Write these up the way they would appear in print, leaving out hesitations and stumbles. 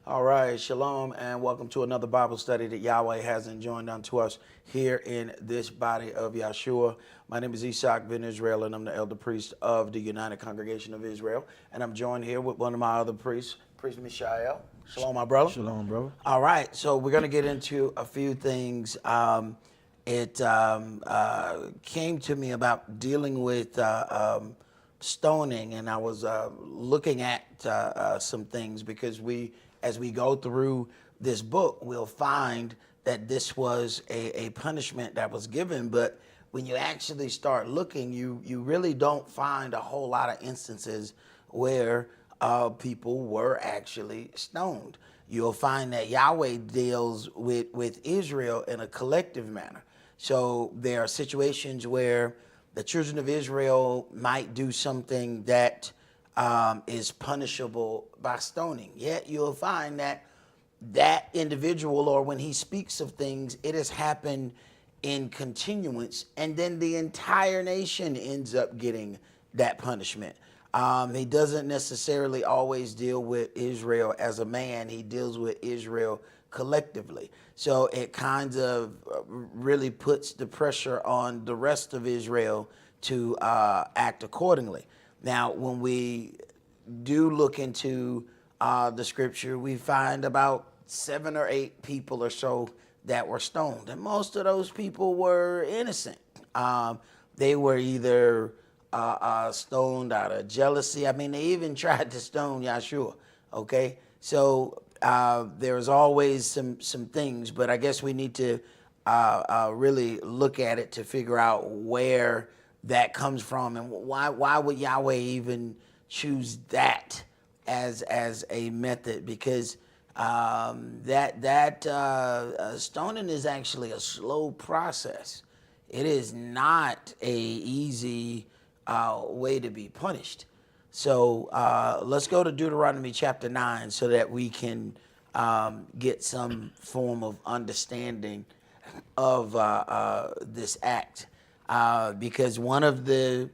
All right, shalom, and welcome to another Bible study that Yahweh has enjoined unto us here in this body of Yahshua. My name is Esaac ben Israel, and I'm the elder priest of the United Congregation of Israel. And I'm joined here with one of my other priests, Priest Mishael. Shalom, my brother. Shalom, brother. All right, so we're going to get into a few things. It came to me about dealing with stoning, and I was looking at some things because as we go through this book, we'll find that this was a punishment that was given, but when you actually start looking, you really don't find a whole lot of instances where people were actually stoned. You'll find that Yahweh deals with Israel in a collective manner. So there are situations where the children of Israel might do something that is punishable by stoning. Yet you'll find that that individual, or when he speaks of things, it has happened in continuance, and then the entire nation ends up getting that punishment. He doesn't necessarily always deal with Israel as a man. He deals with Israel collectively. So it kind of really puts the pressure on the rest of Israel to act accordingly. Now, when we do look into the scripture, we find about 7 or 8 people or so that were stoned. And most of those people were innocent. They were either stoned out of jealousy. I mean, they even tried to stone Yahshua. Okay, so there's always some things, but I guess we need to really look at it to figure out where that comes from and why would Yahweh even choose that as a method, because stoning is actually a slow process. It is not a easy way to be punished. So let's go to Deuteronomy chapter 9 so that we can get some form of understanding of this act. Because one of the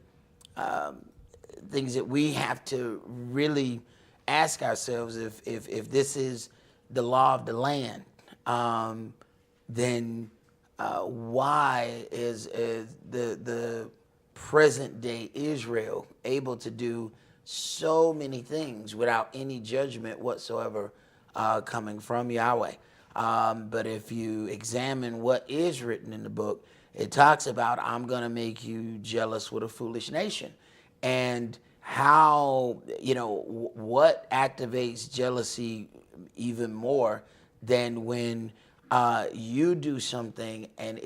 things that we have to really ask ourselves, if this is the law of the land, then why is the present day Israel able to do so many things without any judgment whatsoever coming from Yahweh? But if you examine what is written in the book, it talks about, I'm going to make you jealous with a foolish nation. And how, what activates jealousy even more than when you do something and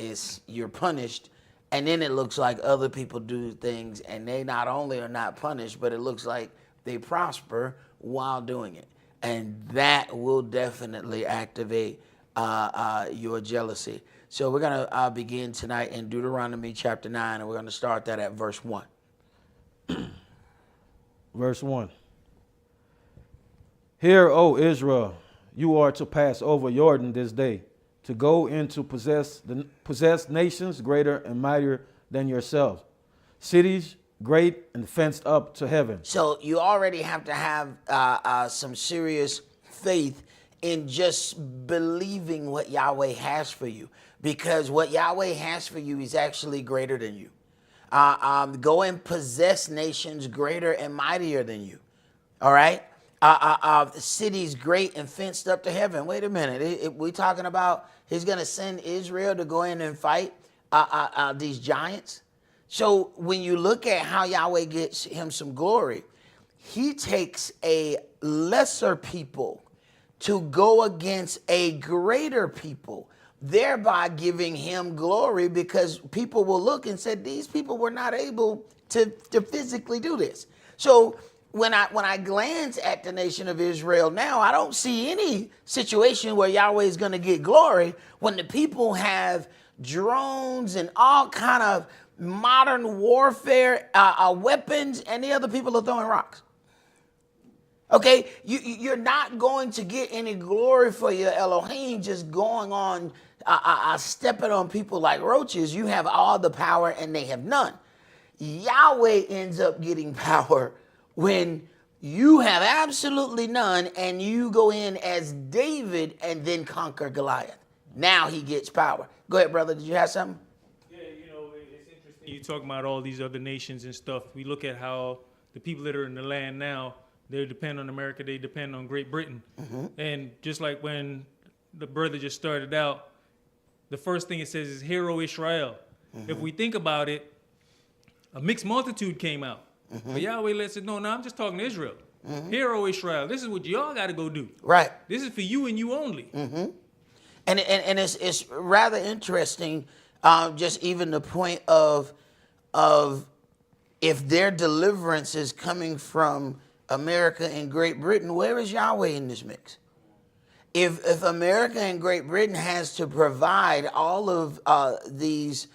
you're punished, and then it looks like other people do things and they not only are not punished, but it looks like they prosper while doing it. And that will definitely activate your jealousy. So we're going to begin tonight in Deuteronomy chapter 9, and we're going to start that at verse 1. Verse 1. Hear, O Israel, you are to pass over Jordan this day, to go in to possess nations greater and mightier than yourselves, cities great and fenced up to heaven. So you already have to have some serious faith in just believing what Yahweh has for you, because what Yahweh has for you is actually greater than you. Go and possess nations greater and mightier than you. All right. Cities great and fenced up to heaven. Wait a minute. We're talking about he's going to send Israel to go in and fight these giants. So when you look at how Yahweh gets him some glory, he takes a lesser people to go against a greater people, thereby giving him glory, because people will look and say, these people were not able to physically do this. So when I glance at the nation of Israel now, I don't see any situation where Yahweh is going to get glory when the people have drones and all kind of modern warfare weapons, and the other people are throwing rocks. Okay, you're not going to get any glory for your Elohim just going on, stepping on people like roaches. You have all the power and they have none. Yahweh ends up getting power when You have absolutely none, and you go in as David and then conquer Goliath. Now he gets power. Go ahead, brother. Did you have something? Yeah, it's interesting. You talk about all these other nations and stuff. We look at how the people that are in the land now, they depend on America, they depend on Great Britain. And just like when the brother just started out, the first thing it says is, "Hear, O Israel." If we think about it, a mixed multitude came out. But Yahweh lets it know, no, I'm just talking to Israel. Hear, O Israel, this is what y'all got to go do. Right. This is for you and you only. And it's rather interesting, just even the point of if their deliverance is coming from America and Great Britain, where is Yahweh in this mix? If America and Great Britain has to provide all of these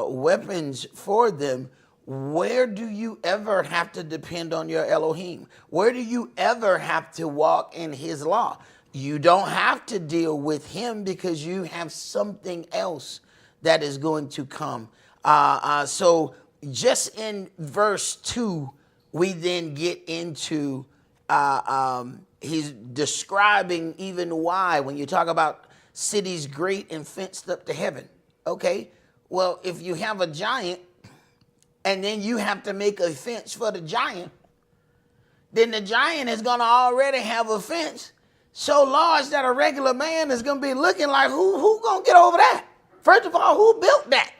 weapons for them, where do you ever have to depend on your Elohim? Where do you ever have to walk in his law? You don't have to deal with him because you have something else that is going to come. So just in verse 2, we then get into he's describing even why when you talk about cities great and fenced up to heaven. Okay, well, if you have a giant and then you have to make a fence for the giant, then the giant is going to already have a fence so large that a regular man is going to be looking like, who going to get over that? First of all, who built that?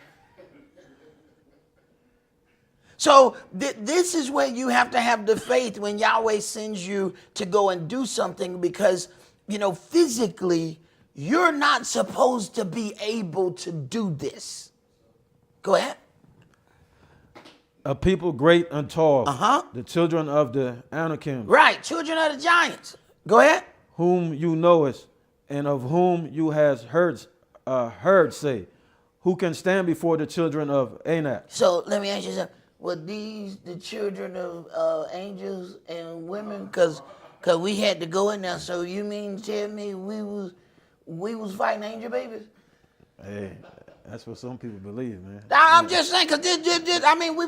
So this is where you have to have the faith when Yahweh sends you to go and do something, because, physically, you're not supposed to be able to do this. Go ahead. A people great and tall, Uh-huh. the children of the Anakim, Right, children of the giants. Go ahead. whom you knowest, and of whom you has heard say, who can stand before the children of Anak? So let me ask you something. Were these the children of angels and women? Because we had to go in there. So you mean tell me we was fighting angel babies? Hey, that's what some people believe, man. I'm just saying, because this, I mean, we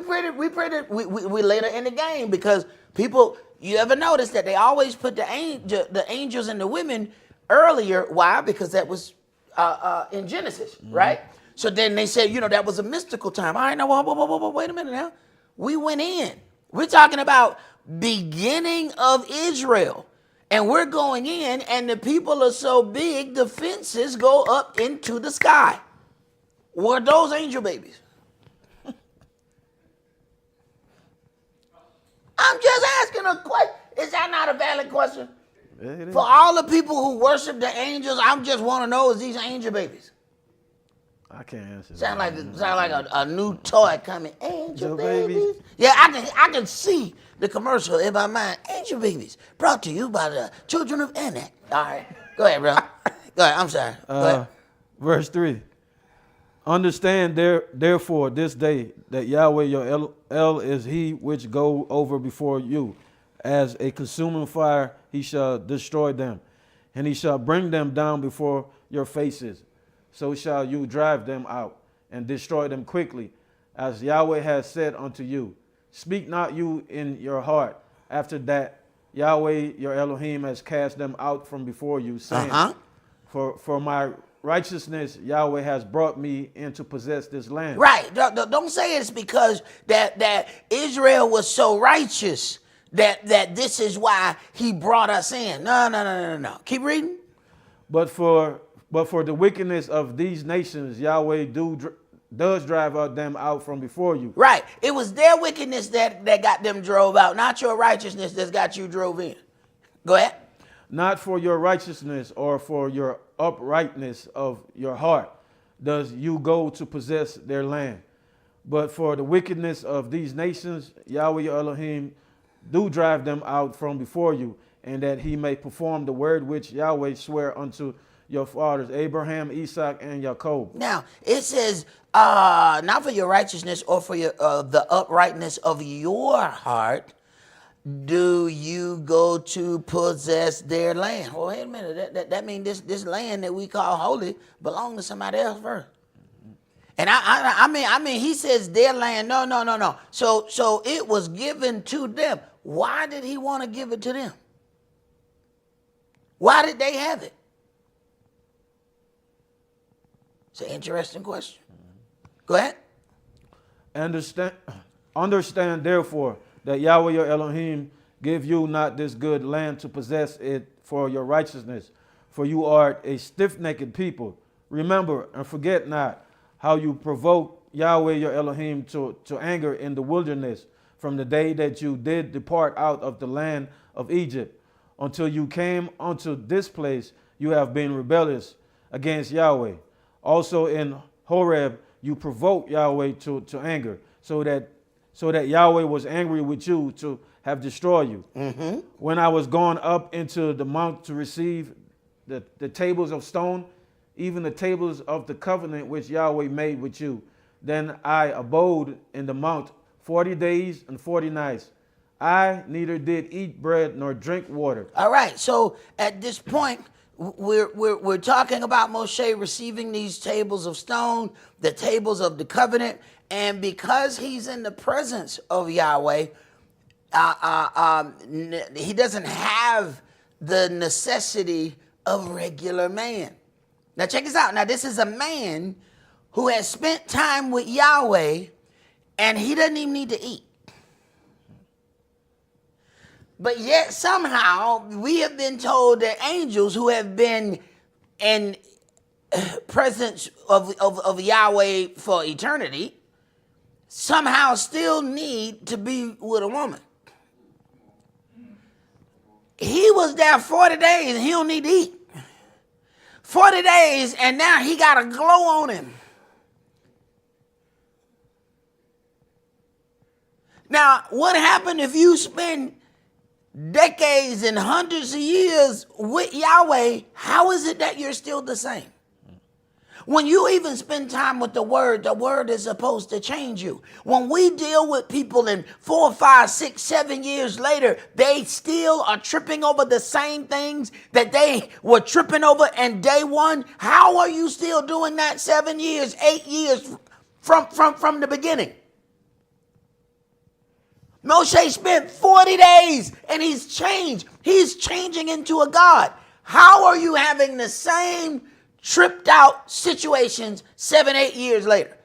later in the game, because people, you ever notice that they always put the angels and the women earlier? Why? Because that was in Genesis, right? So then they said, that was a mystical time. All right, now, wait a minute now. We went in. We're talking about beginning of Israel. And we're going in, and the people are so big, the fences go up into the sky. Were those angel babies? I'm just asking a question. Is that not a valid question? Yeah, it is. For all the people who worship the angels, I just want to know, is these angel babies? I can't answer that. Sound like a new toy coming. Angel Babies. babies. Yeah, I can see the commercial in my mind. Angel babies, brought to you by the children of Anak. All right, go ahead, bro. Go ahead. I'm sorry. Go ahead. Verse 3. Understand therefore this day that Yahweh your El is he which go over before you. As a consuming fire he shall destroy them, and he shall bring them down before your faces. So shall you drive them out and destroy them quickly, as Yahweh has said unto you. Speak not you in your heart after that Yahweh your Elohim has cast them out from before you, saying, For my righteousness Yahweh has brought me in to possess this land. Right. Don't say it's because that Israel was so righteous that this is why he brought us in. No. Keep reading. But for the wickedness of these nations, Yahweh does drive them out from before you. Right. It was their wickedness that got them drove out, not your righteousness that's got you drove in. Go ahead. Not for your righteousness or for your uprightness of your heart does you go to possess their land. But for the wickedness of these nations, Yahweh your Elohim do drive them out from before you, and that he may perform the word which Yahweh sware unto your fathers, Abraham, Esaac, and Jacob. Now, it says, not for your righteousness or for your the uprightness of your heart do you go to possess their land. Well, wait a minute. That means this land that we call holy belongs to somebody else first. And I mean, he says their land. No. So it was given to them. why did he want to give it to them? Why did they have it? It's an interesting question. Go ahead. Understand therefore that Yahweh your Elohim give you not this good land to possess it for your righteousness, for you are a stiff-necked people. Remember and forget not how you provoked Yahweh your Elohim to anger in the wilderness from the day that you did depart out of the land of Egypt. Until you came unto this place, you have been rebellious against Yahweh. Also in Horeb, you provoked Yahweh to anger, so that Yahweh was angry with you to have destroyed you. Mm-hmm. When I was gone up into the mount to receive the tables of stone, even the tables of the covenant which Yahweh made with you, then I abode in the mount 40 days and 40 nights. I neither did eat bread nor drink water. All right. So at this point, we're talking about Moshe receiving these tables of stone, the tables of the covenant, and because he's in the presence of Yahweh, he doesn't have the necessity of regular man. Now check this out. Now this is a man who has spent time with Yahweh, and he doesn't even need to eat. But yet somehow we have been told that angels who have been in presence of Yahweh for eternity somehow still need to be with a woman. He was there 40 days and he don't need to eat. 40 days and now he got a glow on him. Now, what happened if you spend decades and hundreds of years with Yahweh? How is it that you're still the same? When you even spend time with the word is supposed to change you. When we deal with people and 4, 5, 6, 7 years later, they still are tripping over the same things that they were tripping over in day one. How are you still doing that 7 years, 8 years from the beginning? Moshe spent 40 days and he's changed. He's changing into a God. How are you having the same tripped out situations 7, 8 years later?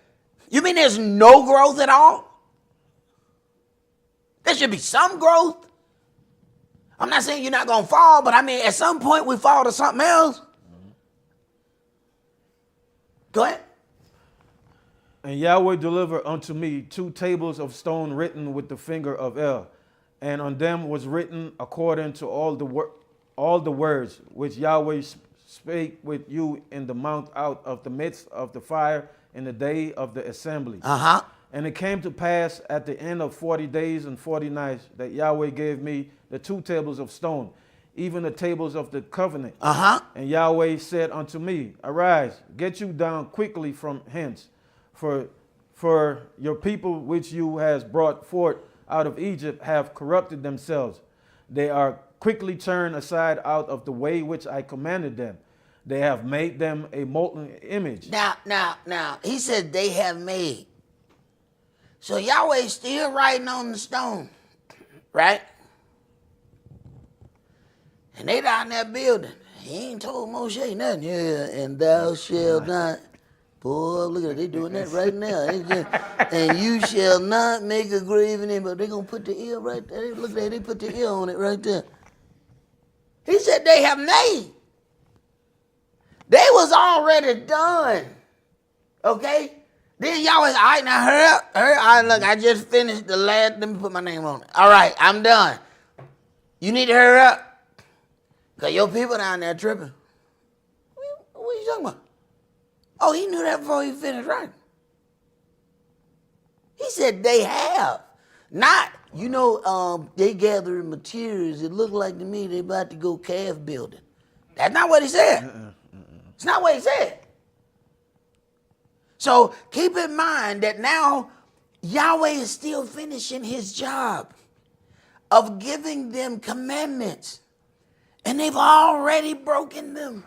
You mean there's no growth at all? There should be some growth. I'm not saying you're not going to fall, but I mean, at some point we fall to something else. Go ahead. And Yahweh delivered unto me 2 tables of stone written with the finger of El, and on them was written according to all the words which Yahweh spake with you in the mount out of the midst of the fire in the day of the assembly. And it came to pass at the end of 40 days and 40 nights that Yahweh gave me the 2 tables of stone, even the tables of the covenant. And Yahweh said unto me, Arise, get you down quickly from hence. For your people which you has brought forth out of Egypt have corrupted themselves. They are quickly turned aside out of the way which I commanded them. They have made them a molten image. Now, he said they have made. So Yahweh's still writing on the stone, right? And they down there building. He ain't told Moshe nothing. Yeah, and thou shalt not. Boy, look at it. They doing that right now. And you shall not make a graven image. But they're going to put the ear right there. Look at that. They put the ear on it right there. He said they have made. They was already done. Okay? Then y'all was, all right, now hurry up. All right, look, I just finished the last. Let me put my name on it. All right, I'm done. You need to hurry up. Because your people down there tripping. What are you talking about? Oh, he knew that before he finished writing. He said they have. Not, they gathering materials. It looked like to me they about to go calf building. That's not what he said. It's not what he said. So keep in mind that now Yahweh is still finishing his job of giving them commandments. And they've already broken them.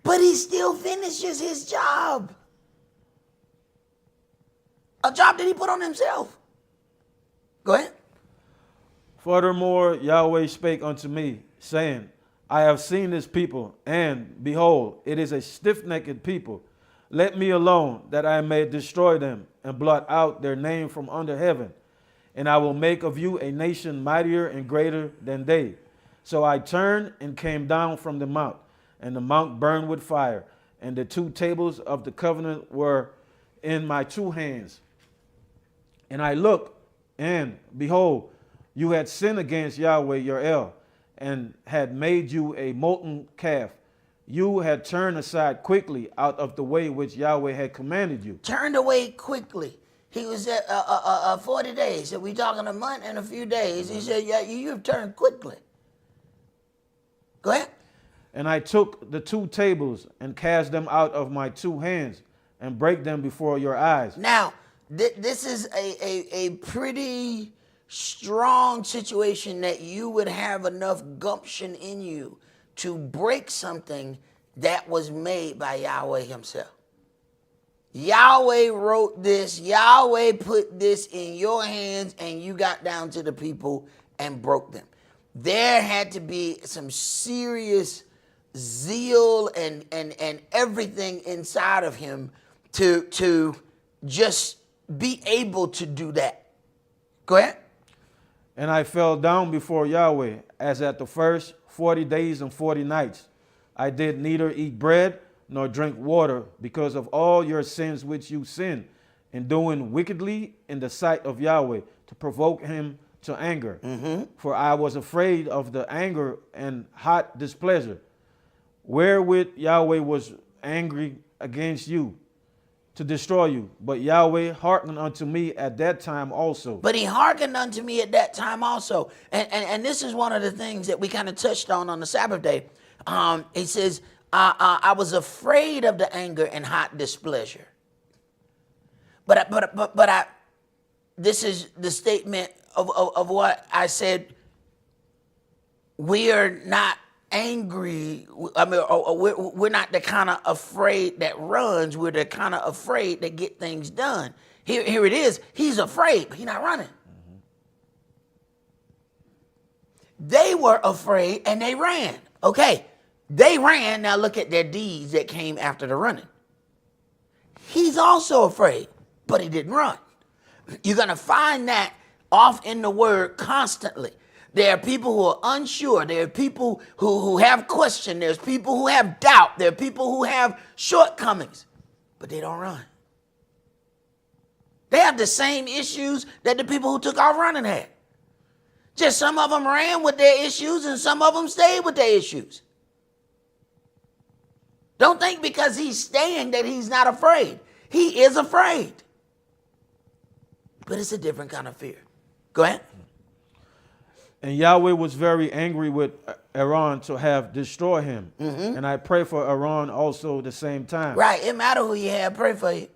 But he still finishes his job. A job that he put on himself. Go ahead. Furthermore, Yahweh spake unto me, saying, I have seen this people, and behold, it is a stiff-necked people. Let me alone, that I may destroy them, and blot out their name from under heaven. And I will make of you a nation mightier and greater than they. So I turned and came down from the mount, and the mount burned with fire, and the 2 tables of the covenant were in my 2 hands. And I looked, and behold, you had sinned against Yahweh your El, and had made you a molten calf. You had turned aside quickly out of the way which Yahweh had commanded you. Turned away quickly. He was at 40 days. So we talking a month and a few days. He said, yeah, you've turned quickly. Go ahead. And I took the 2 tables and cast them out of my 2 hands and break them before your eyes. Now, this is a pretty strong situation that you would have enough gumption in you to break something that was made by Yahweh himself. Yahweh wrote this. Yahweh put this in your hands, and you got down to the people and broke them. There had to be some serious zeal and everything inside of him to just be able to do that. Go ahead. And I fell down before Yahweh, as at the first 40 days and 40 nights. I did neither eat bread nor drink water, because of all your sins which you sinned, in doing wickedly in the sight of Yahweh, to provoke him to anger. For I was afraid of the anger and hot displeasure, wherewith Yahweh was angry against you, to destroy you. But Yahweh hearkened unto me at that time also. But he hearkened unto me at that time also. And this is one of the things that we kind of touched on the Sabbath day. He says, I was afraid of the anger and hot displeasure. But this is the statement of what I said. We are not angry. I mean, we're not the kind of afraid that runs. We're the kind of afraid that get things done. Here it is. He's afraid, but he's not running. They were afraid and they ran. Okay, they ran. Now look at their deeds that came after the running. He's also afraid, but he didn't run. You're going to find that off in the word constantly. There are people who are unsure. There are people who have question. There's people who have doubt. There are people who have shortcomings, but they don't run. They have the same issues that the people who took off running had. Just some of them ran with their issues and some of them stayed with their issues. Don't think because he's staying that he's not afraid. He is afraid. But it's a different kind of fear. Go ahead. And Yahweh was very angry with Aaron to have destroyed him. And I pray for Aaron also the same time. Right. It matter who you have, pray for you.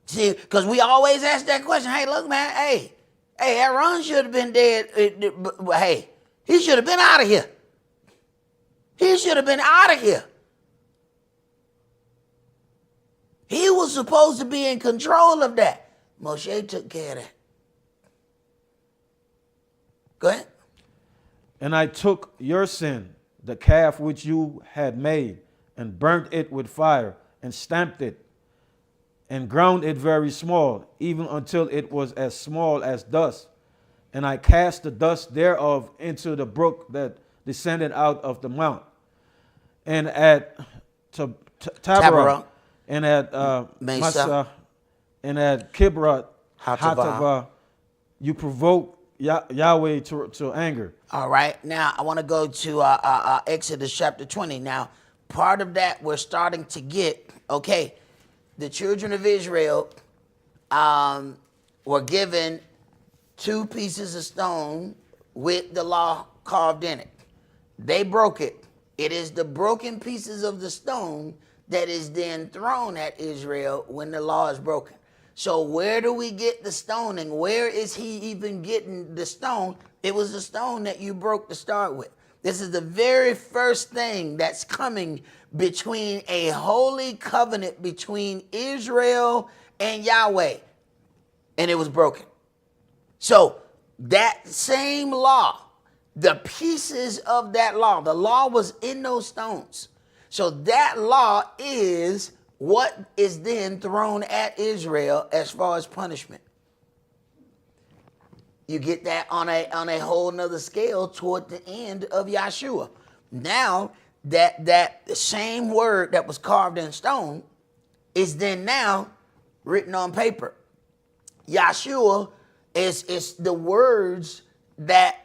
See, because we always ask that question. Hey, look, man. Hey, Aaron should have been dead. Hey, he should have been out of here. He should have been out of here. He was supposed to be in control of that. Moshe took care of that. Go ahead. And I took your sin, the calf which you had made, and burnt it with fire, and stamped it, and ground it very small, even until it was as small as dust. And I cast the dust thereof into the brook that descended out of the mount. And at Taberah, and at Massa, and at Kibroth Hattaavah, you provoked Yahweh to anger. All right. Now, I want to go to Exodus chapter 20. Now, part of that we're starting to get, okay, the children of Israel were given 2 pieces of stone with the law carved in it. They broke it. It is the broken pieces of the stone that is then thrown at Israel when the law is broken. So where do we get the stoning? Where is he even getting the stone? It was the stone that you broke to start with. This is the very first thing that's coming between a holy covenant between Israel and Yahweh. And it was broken. So that same law, the pieces of that law, the law was in those stones. So that law is what is then thrown at Israel as far as punishment. You get that on a whole nother scale toward the end of Yahshua. Now that same word that was carved in stone is then now written on paper. Yahshua is the words that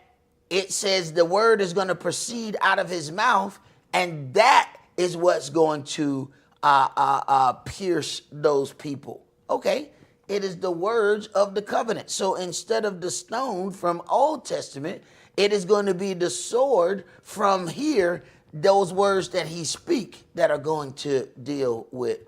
it says the word is going to proceed out of his mouth, and that is what's going to pierce those people. Okay, it is the words of the covenant. So instead of the stone from Old Testament, it is going to be the sword from here, those words that he speak that are going to deal with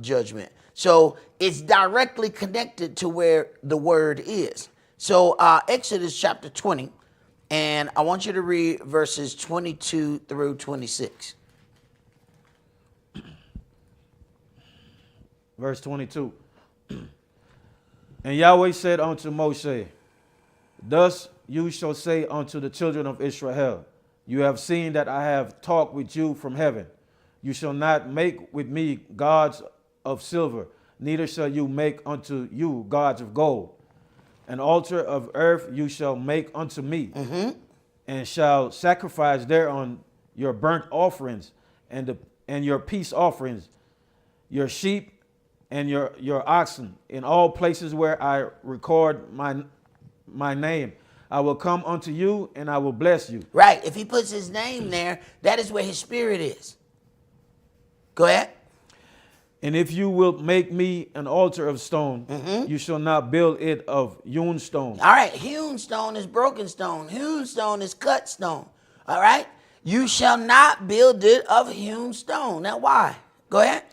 judgment. So it's directly connected to where the word is. So Exodus chapter 20, and I want you to read verses 22 through 26. Verse 22. And Yahweh said unto Moshe, thus you shall say unto the children of Israel, you have seen that I have talked with you from heaven. You shall not make with me gods of silver, neither shall you make unto you gods of gold. An altar of earth you shall make unto me, and shall sacrifice thereon your burnt offerings and your peace offerings, your sheep and your oxen, in all places where I record my name. I will come unto you and I will bless you. Right. If he puts his name there, that is where his spirit is. Go ahead. And if you will make me an altar of stone, you shall not build it of hewn stone. All right. Hewn stone is broken stone. Hewn stone is cut stone. All right. You shall not build it of hewn stone. Now, why? Go ahead.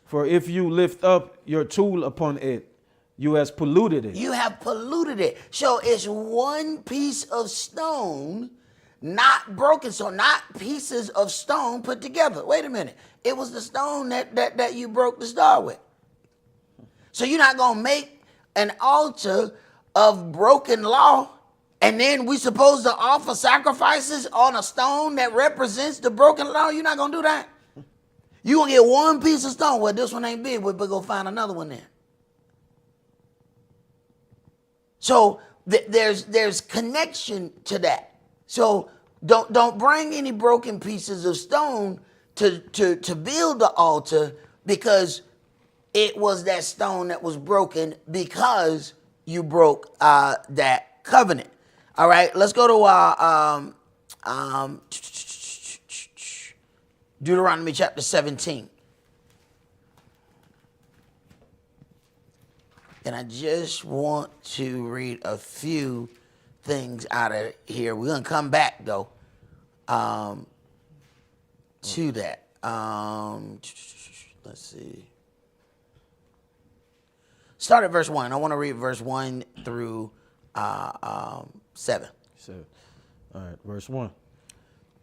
For if you lift up your tool upon it, you has polluted it. You have polluted it. So it's one piece of stone, not broken stone, not pieces of stone put together. Wait a minute. It was the stone that you broke the star with. So you're not going to make an altar of broken law, and then we supposed to offer sacrifices on a stone that represents the broken law? You're not going to do that. You're going to get one piece of stone. Well, this one ain't big, but go find another one then. So there's connection to that. So don't bring any broken pieces of stone to build the altar, because it was that stone that was broken because you broke that covenant. All right, let's go to Deuteronomy chapter 17. And I just want to read a few things out of here. We're going to come back, though, to that. Let's see. Start at verse 1. I want to read verse 1 through 7. 7. All right, verse 1.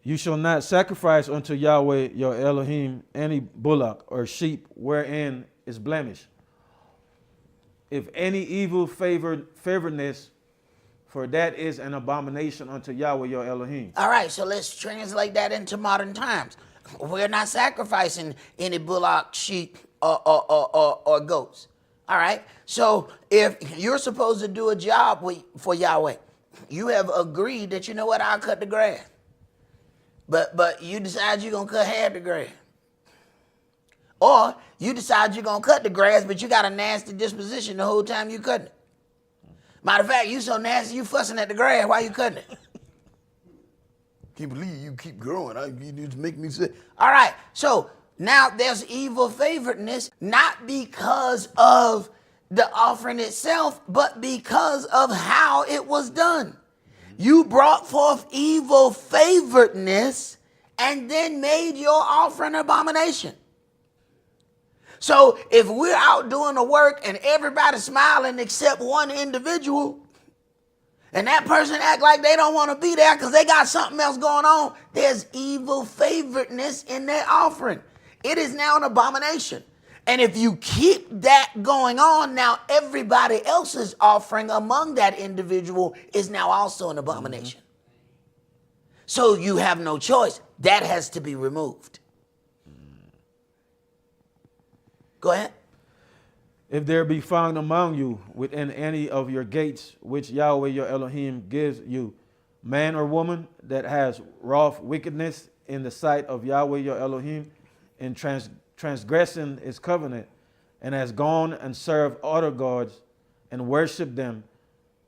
You shall not sacrifice unto Yahweh your Elohim any bullock or sheep wherein is blemish. If any evil favoredness, for that is an abomination unto Yahweh your Elohim. All right, so let's translate that into modern times. We're not sacrificing any bullock, sheep, or goats. All right, so if you're supposed to do a job for Yahweh, you have agreed that, you know what, I'll cut the grass. But you decide you're going to cut half the grass. Or you decide you're going to cut the grass, but you got a nasty disposition the whole time you cutting it. Matter of fact, you so nasty, you fussing at the grass while you cutting it. Can't believe you keep growing. You just make me sick. All right, so now there's evil favoredness, not because of the offering itself, but because of how it was done. You brought forth evil favoredness and then made your offering abomination. So if we're out doing the work and everybody's smiling except one individual, and that person act like they don't want to be there because they got something else going on, there's evil favoredness in their offering. It is now an abomination. And if you keep that going on, now everybody else's offering among that individual is now also an abomination. So you have no choice. That has to be removed. Go ahead. If there be found among you within any of your gates, which Yahweh your Elohim gives you, man or woman that has wrought wickedness in the sight of Yahweh your Elohim, in transgressing his covenant, and has gone and served other gods and worshiped them,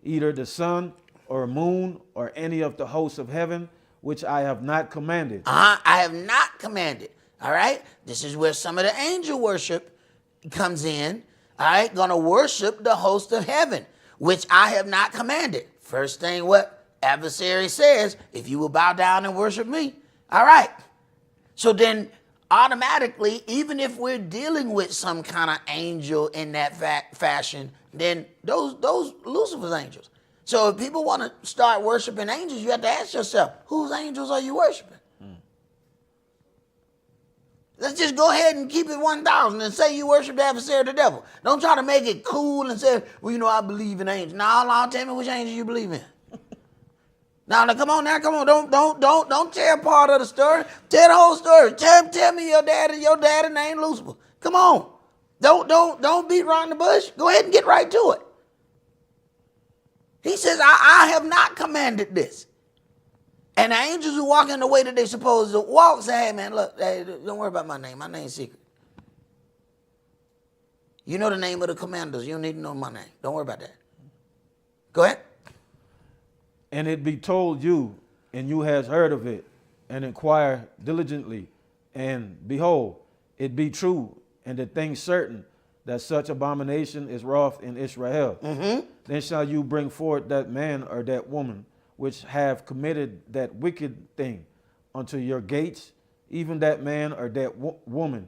either the sun or moon or any of the hosts of heaven, which I have not commanded. I have not commanded. All right. This is where some of the angel worship comes in. All right. Going to worship the host of heaven, which I have not commanded. First thing what adversary says, if you will bow down and worship me. All right. So then automatically, even if we're dealing with some kind of angel in that fashion, then those Lucifer's angels. So if people want to start worshiping angels, you have to ask yourself, whose angels are you worshiping? Let's just go ahead and keep it 1,000 and say you worship the adversary of the devil. Don't try to make it cool and say, well, you know, I believe in angels. Now, tell me which angel you believe in. Now, come on. Don't tell part of the story. Tell the whole story. Tell me your daddy named Lucifer. Come on. Don't beat around the bush. Go ahead and get right to it. He says, I have not commanded this. And the angels who walk in the way that they're supposed to walk say, hey, man, look, hey, don't worry about my name. My name's secret. You know the name of the commanders. You don't need to know my name. Don't worry about that. Go ahead. And it be told you, and you has heard of it, and inquire diligently, and behold, it be true, and the thing certain, that such abomination is wrought in Israel. Then shall you bring forth that man or that woman which have committed that wicked thing unto your gates, even that man or that woman,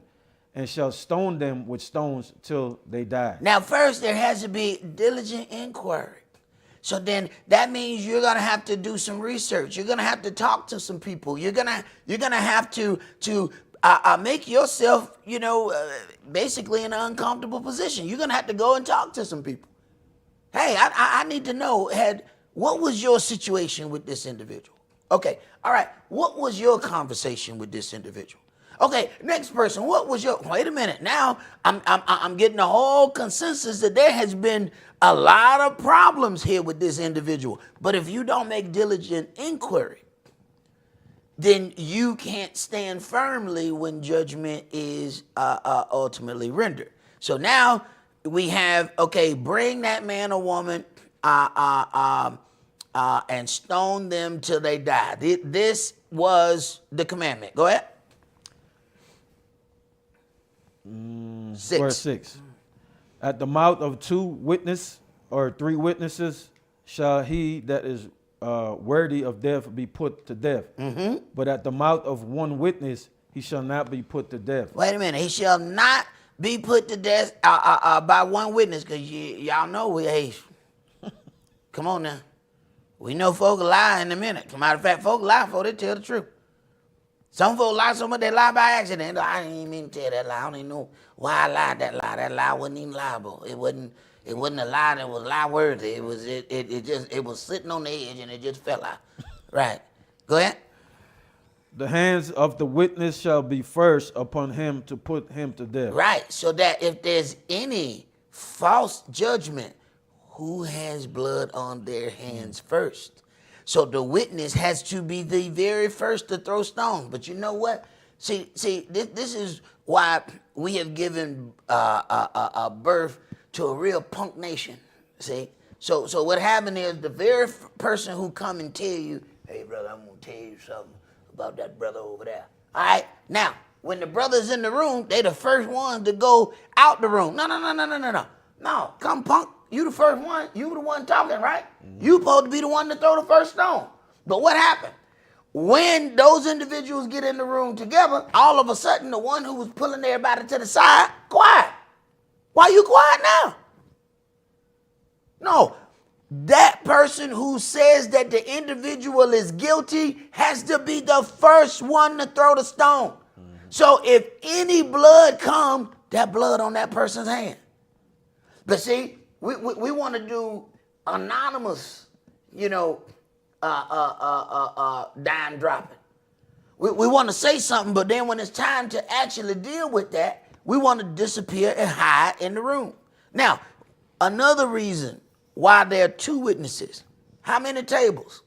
and shall stone them with stones till they die. Now, first, there has to be diligent inquiry. So then that means you're going to have to do some research. You're going to have to talk to some people. You're going to have to make yourself, basically in an uncomfortable position. You're going to have to go and talk to some people. Hey, I need to know, what was your situation with this individual? Okay, all right. What was your conversation with this individual? Okay, next person. What was your? Wait a minute. Now I'm getting a whole consensus that there has been a lot of problems here with this individual. But if you don't make diligent inquiry, then you can't stand firmly when judgment is ultimately rendered. So now we have, okay, bring that man or woman and stone them till they die. This was the commandment. Go ahead. 6. Verse 6. At the mouth of 2 witnesses or 3 witnesses shall he that is worthy of death be put to death. But at the mouth of 1 witness he shall not be put to death. Wait a minute. He shall not be put to death by 1 witness, because y'all know come on now. We know folk lie in a minute. As a matter of fact, folk lie before they tell the truth. Some folk lie so much they lie by accident. I didn't even mean to tell that lie. I don't even know why I lied that lie. That lie wasn't even liable. It wasn't a lie that was lie worthy. It was sitting on the edge and it just fell out. Right. Go ahead. The hands of the witness shall be first upon him to put him to death. Right. So that if there's any false judgment, who has blood on their hands first? So the witness has to be the very first to throw stones. But you know what? See, this is why we have given a birth to a real punk nation. See? So what happened is the very person who come and tell you, hey, brother, I'm going to tell you something about that brother over there. All right? Now, when the brother's in the room, they the first ones to go out the room. No. No, come punk. You the first one. You the one talking, right? You supposed to be the one to throw the first stone. But what happened? When those individuals get in the room together, all of a sudden the one who was pulling everybody to the side, quiet. Why you quiet now? No, that person who says that the individual is guilty has to be the first one to throw the stone. So if any blood come, that blood on that person's hand. But see, we want to do anonymous, dime dropping. We want to say something, but then when it's time to actually deal with that, we want to disappear and hide in the room. Now, another reason why there are two witnesses. How many tables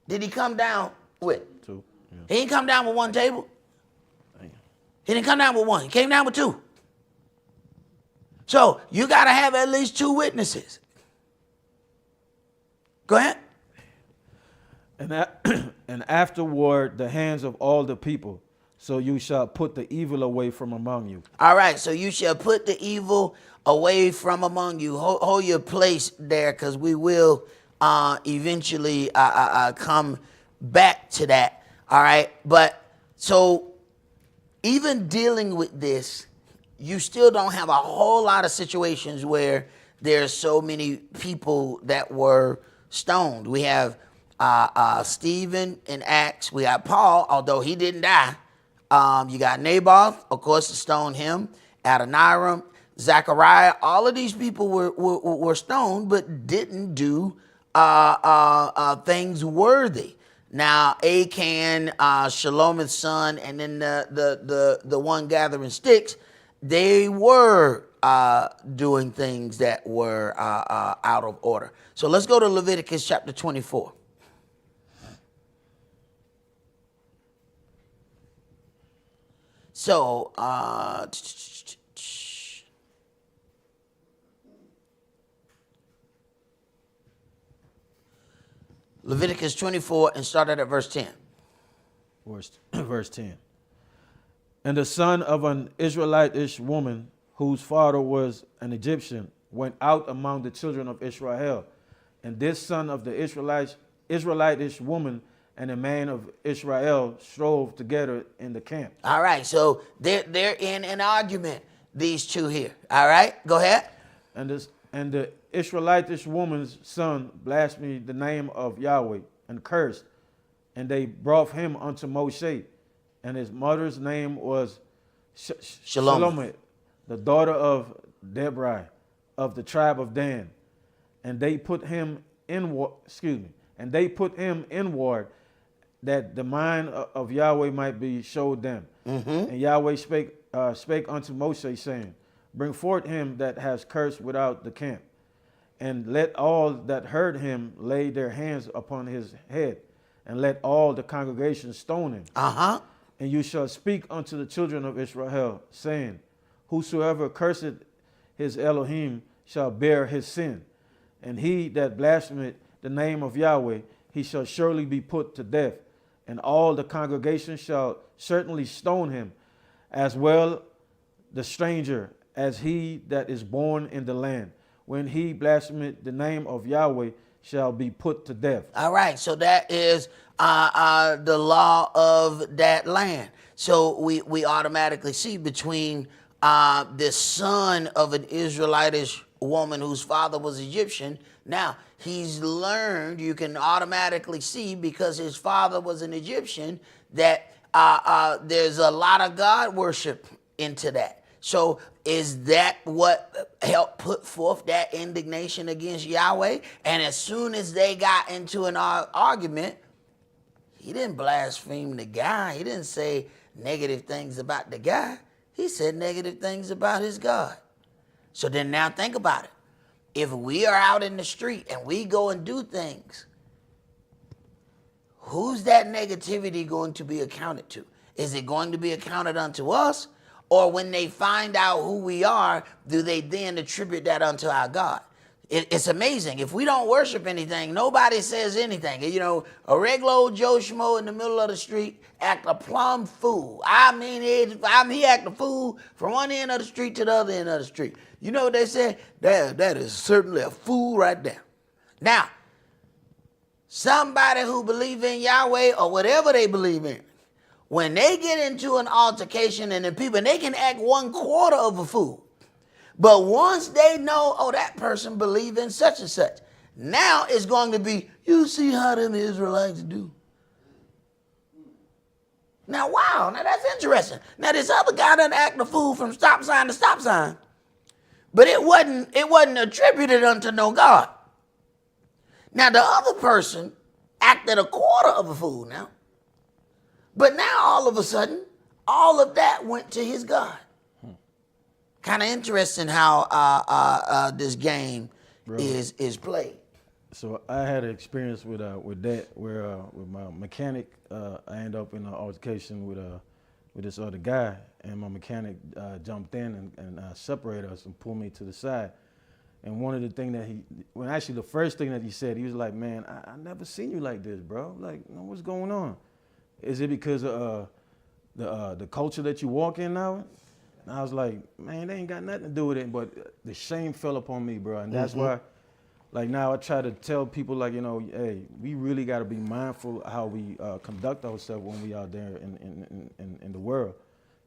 did he come down with? Two. Yeah. He didn't come down with one table. Damn. He didn't come down with one. He came down with two. So you got to have at least two witnesses. Go ahead. And afterward, the hands of all the people. So you shall put the evil away from among you. All right. So you shall put the evil away from among you. Hold your place there, because we will eventually come back to that. All right. But so even dealing with this, you still don't have a whole lot of situations where there's so many people that were stoned. We have Stephen in Acts. We got Paul, although he didn't die. You got Naboth, of course, to stone him. Adoniram, Zechariah. All of these people were stoned, but didn't do things worthy. Now, Achan, Shalom's son, and then the one gathering sticks, they were doing things that were out of order. So let's go to Leviticus chapter 24. So, Leviticus 24 and started at verse 10. Verse 10. And the son of an Israelitish woman, whose father was an Egyptian, went out among the children of Israel. And this son of the Israelitish woman and a man of Israel strove together in the camp. All right, so they're in an argument, these two here. All right, go ahead. And the Israelitish woman's son blasphemed the name of Yahweh and cursed. And they brought him unto Moshe. And his mother's name was Shalom, the daughter of Deborah of the tribe of Dan. And they put him inward, that the mind of Yahweh might be showed them. Mm-hmm. And Yahweh spake unto Moshe, saying, bring forth him that has cursed without the camp, and let all that heard him lay their hands upon his head, and let all the congregation stone him. Uh-huh. And you shall speak unto the children of Israel, saying, whosoever curseth his Elohim shall bear his sin. And he that blasphemeth the name of Yahweh, he shall surely be put to death. And all the congregation shall certainly stone him, as well the stranger as he that is born in the land. When he blasphemeth the name of Yahweh, shall be put to death. All right, so that is the law of that land. So we automatically see between the son of an Israelitish woman whose father was Egyptian. Now, he's learned, you can automatically see, because his father was an Egyptian, that there's a lot of God worship into that. So is that what helped put forth that indignation against Yahweh? And as soon as they got into an argument, he didn't blaspheme the guy. He didn't say negative things about the guy. He said negative things about his God. So then now think about it. If we are out in the street and we go and do things, who's that negativity going to be accounted to? Is it going to be accounted unto us? Or when they find out who we are, do they then attribute that unto our God? It's amazing. If we don't worship anything, nobody says anything. You know, a regular old Joe Schmo in the middle of the street act a plumb fool. I mean, he act a fool from one end of the street to the other end of the street. You know what they say? That is certainly a fool right there. Now, somebody who believes in Yahweh or whatever they believe in, when they get into an altercation and they can act 1/4 of a fool. But once they know, oh, that person believes in such and such, now it's going to be, you see how them Israelites do. Now, wow, now that's interesting. Now, this other guy done act the fool from stop sign to stop sign, but it wasn't attributed unto no God. Now, the other person acted a quarter of a fool now, but now all of a sudden, all of that went to his God. Kind of interesting how this game is played. So I had an experience with that where with my mechanic, I ended up in an altercation with this other guy, and my mechanic jumped in and separated us and pulled me to the side. And one of the things that the first thing that he said, he was like, "Man, I never seen you like this, bro. Like, what's going on? Is it because of the culture that you walk in now?" And I was like, "Man, they ain't got nothing to do with it." But the shame fell upon me, bro, and that's why. Like now I try to tell people like, hey, we really got to be mindful of how we conduct ourselves when we out there in the world.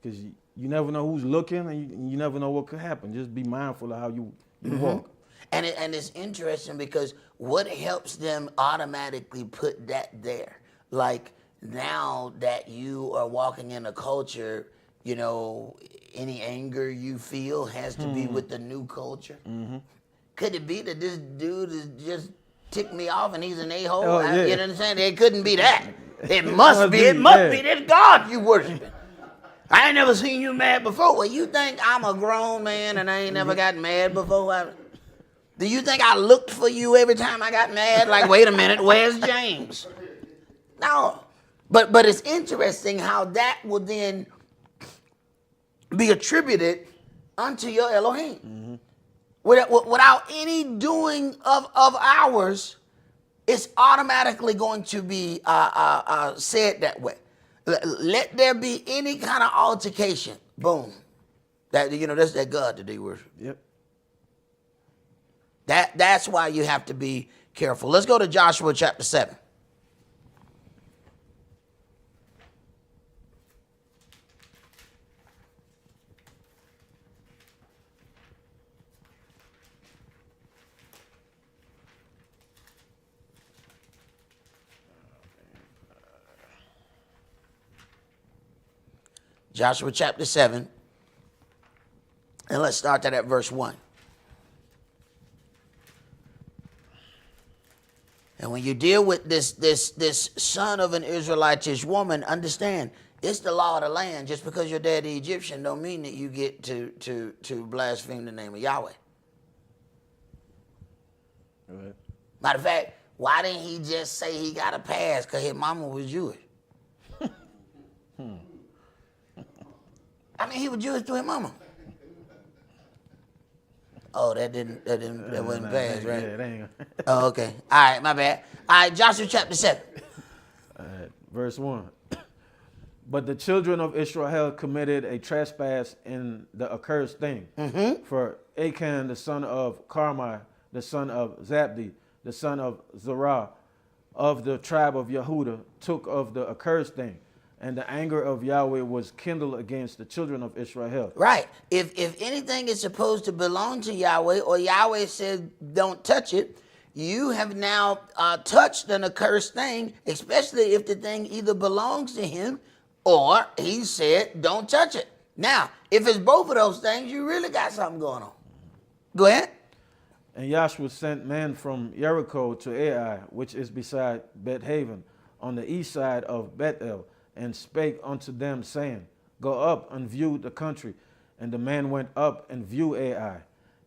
Because you never know who's looking and you never know what could happen. Just be mindful of how you walk. And it's interesting because what helps them automatically put that there? Like now that you are walking in a culture, any anger you feel has to be with the new culture. Could it be that this dude is just ticked me off and he's an a-hole? Oh, yeah. You know what I'm saying? It couldn't be that. It must be this God you worshiping. I ain't never seen you mad before. Well, you think I'm a grown man and I ain't never got mad before? Do you think I looked for you every time I got mad? Like, wait a minute, where's James? No. But it's interesting how that will then be attributed unto your Elohim. Without any doing of ours, it's automatically going to be said that way. Let there be any kind of altercation. Boom. That's that God that they worship. Yep. That's why you have to be careful. Let's go to Joshua chapter 7. Joshua chapter 7, and let's start that at verse 1. And when you deal with this son of an Israelitish woman, understand it's the law of the land. Just because your daddy Egyptian don't mean that you get to blaspheme the name of Yahweh. Right. Matter of fact, why didn't he just say he got a pass because his mama was Jewish? I mean, he was Jewish to his mama. Oh, that wasn't pass, right? Yeah, that ain't. Oh, okay. All right, my bad. All right, Joshua chapter 7. Verse 1. But the children of Israel committed a trespass in the accursed thing. For Achan, the son of Carmi, the son of Zabdi, the son of Zerah, of the tribe of Yehudah, took of the accursed thing. And the anger of Yahweh was kindled against the children of Israel. Right. If anything is supposed to belong to Yahweh, or Yahweh said don't touch it, you have now touched an accursed thing, especially if the thing either belongs to him or he said don't touch it. Now, if it's both of those things, you really got something going on. Go ahead. And Joshua sent men from Jericho to Ai, which is beside Beth-haven, on the east side of Bethel, and spake unto them, saying, Go up and view the country. And the man went up and viewed Ai.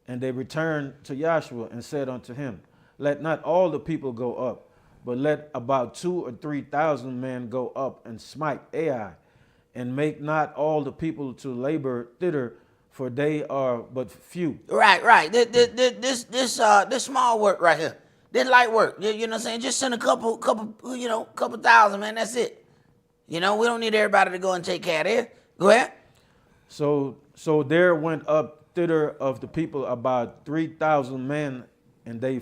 And they returned to Joshua and said unto him, Let not all the people go up, but let about 2,000 or 3,000 men go up and smite Ai, and make not all the people to labor thither, for they are but few. Right. This small work right here. This light work. You know what I'm saying? Just send a couple thousand, man. That's it. We don't need everybody to go and take care of it. Go ahead. So there went up thither of the people about 3,000 men, and they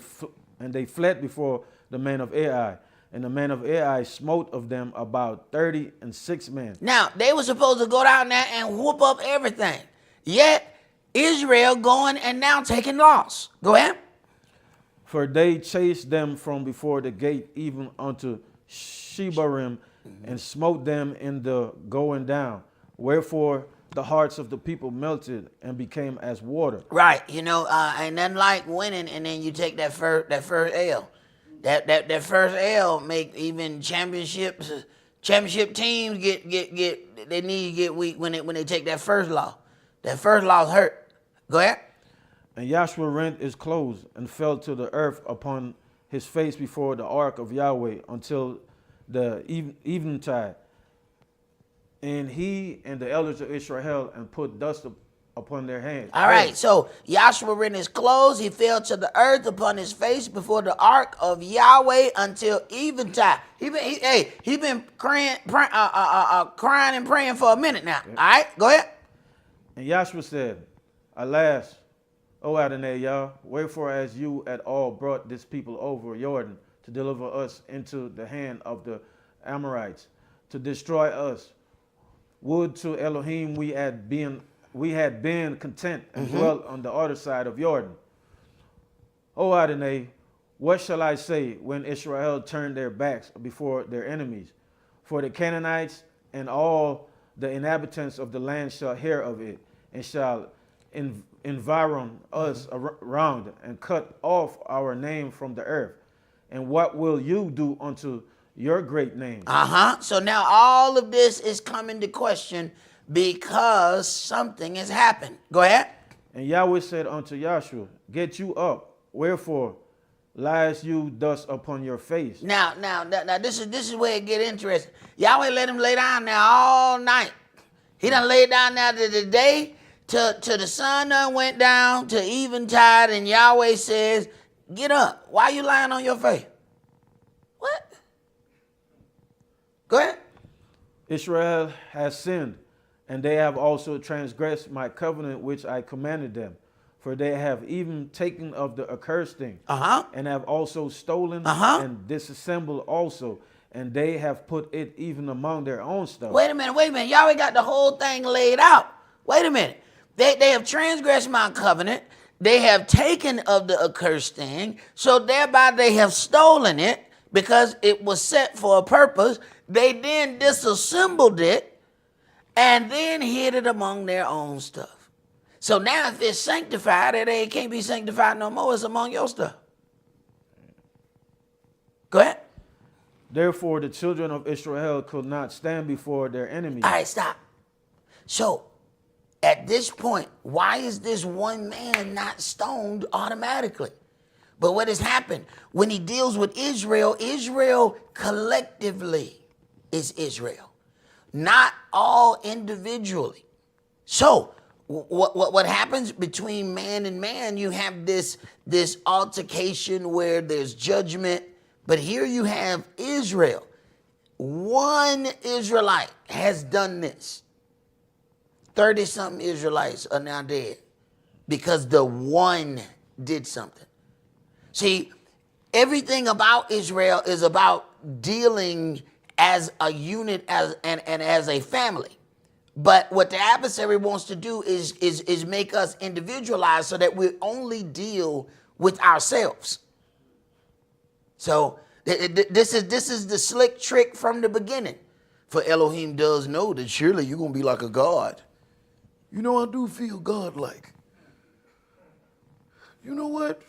fled before the men of Ai. And the men of Ai smote of them about 36 men. Now, they were supposed to go down there and whoop up everything. Yet, Israel going and now taking loss. Go ahead. For they chased them from before the gate even unto Shebarim, and smote them in the going down. Wherefore the hearts of the people melted and became as water. Right. Ain't nothing like winning and then you take that first L. That first L make even championship teams get they need to get weak when they take that first loss. That first loss hurt. Go ahead. And Joshua rent his clothes and fell to the earth upon his face before the ark of Yahweh until the eventide. And he and the elders of Israel and put dust upon their hands. All right, so Joshua rent his clothes. He fell to the earth upon his face before the ark of Yahweh until eventide. He been crying and praying for a minute now. All right, go ahead. And Joshua said, Alas, O Adonai Yah, wherefore as you at all brought this people over Jordan to deliver us into the hand of the Amorites, to destroy us, would to Elohim we had been content and dwelt on the other side of Jordan. O Adonai, what shall I say when Israel turned their backs before their enemies? For the Canaanites and all the inhabitants of the land shall hear of it, and shall environ us around, and cut off our name from the earth. And what will you do unto your great name? So now all of this is coming to question because something has happened. Go ahead. And Yahweh said unto Joshua, Get you up, wherefore lies you thus upon your face? Now, this is where it get interesting. Yahweh let him lay down there all night. He done laid down there to the day, to the sun done went down, to eventide, and Yahweh says, get up. Why you lying on your face? What? Go ahead. Israel has sinned, and they have also transgressed my covenant which I commanded them. For they have even taken of the accursed thing, and have also stolen and disassembled also, and they have put it even among their own stuff. Wait a minute. Yahweh got the whole thing laid out. Wait a minute. They have transgressed my covenant. They have taken of the accursed thing, so thereby they have stolen it because it was set for a purpose. They then disassembled it and then hid it among their own stuff. So now if it's sanctified, it can't be sanctified no more. It's among your stuff. Go ahead. Therefore the children of Israel could not stand before their enemies. All right, stop. So at this point, why is this one man not stoned automatically? But what has happened when he deals with Israel, Israel collectively is Israel, not all individually. So what happens between man and man, you have this altercation where there's judgment, but here you have Israel. One Israelite has done this. 30-something Israelites are now dead because the one did something. See, everything about Israel is about dealing as a unit and as a family. But what the adversary wants to do is make us individualized so that we only deal with ourselves. So this is the slick trick from the beginning. For Elohim does know that surely you're going to be like a God. You know, I do feel God-like. You know what?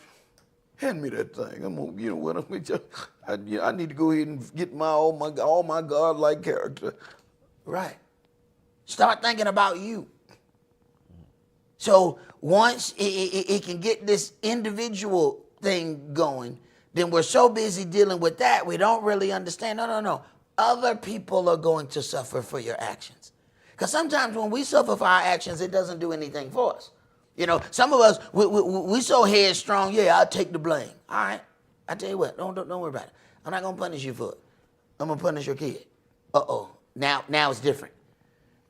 Hand me that thing. I'm gonna, you know what? I need to go ahead and get all my God-like character. Right. Start thinking about you. So once it can get this individual thing going, then we're so busy dealing with that we don't really understand. No. Other people are going to suffer for your actions. Because sometimes when we suffer for our actions, it doesn't do anything for us. You know, some of us, we so headstrong, yeah, I'll take the blame. All right, I tell you what, don't worry about it. I'm not going to punish you for it. I'm going to punish your kid. Uh-oh, now it's different.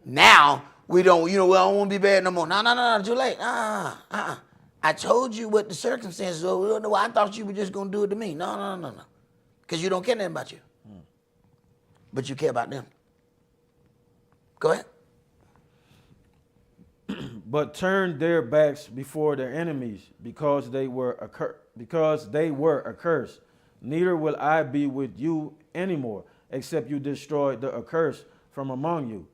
Now, we don't, I don't want to be bad no more. No, too late. I told you what the circumstances were. No, I thought you were just going to do it to me. No. Because you don't care nothing about you. But you care about them. Go ahead. But turned their backs before their enemies, because they were accursed. Neither will I be with you anymore, except you destroy the accursed from among you.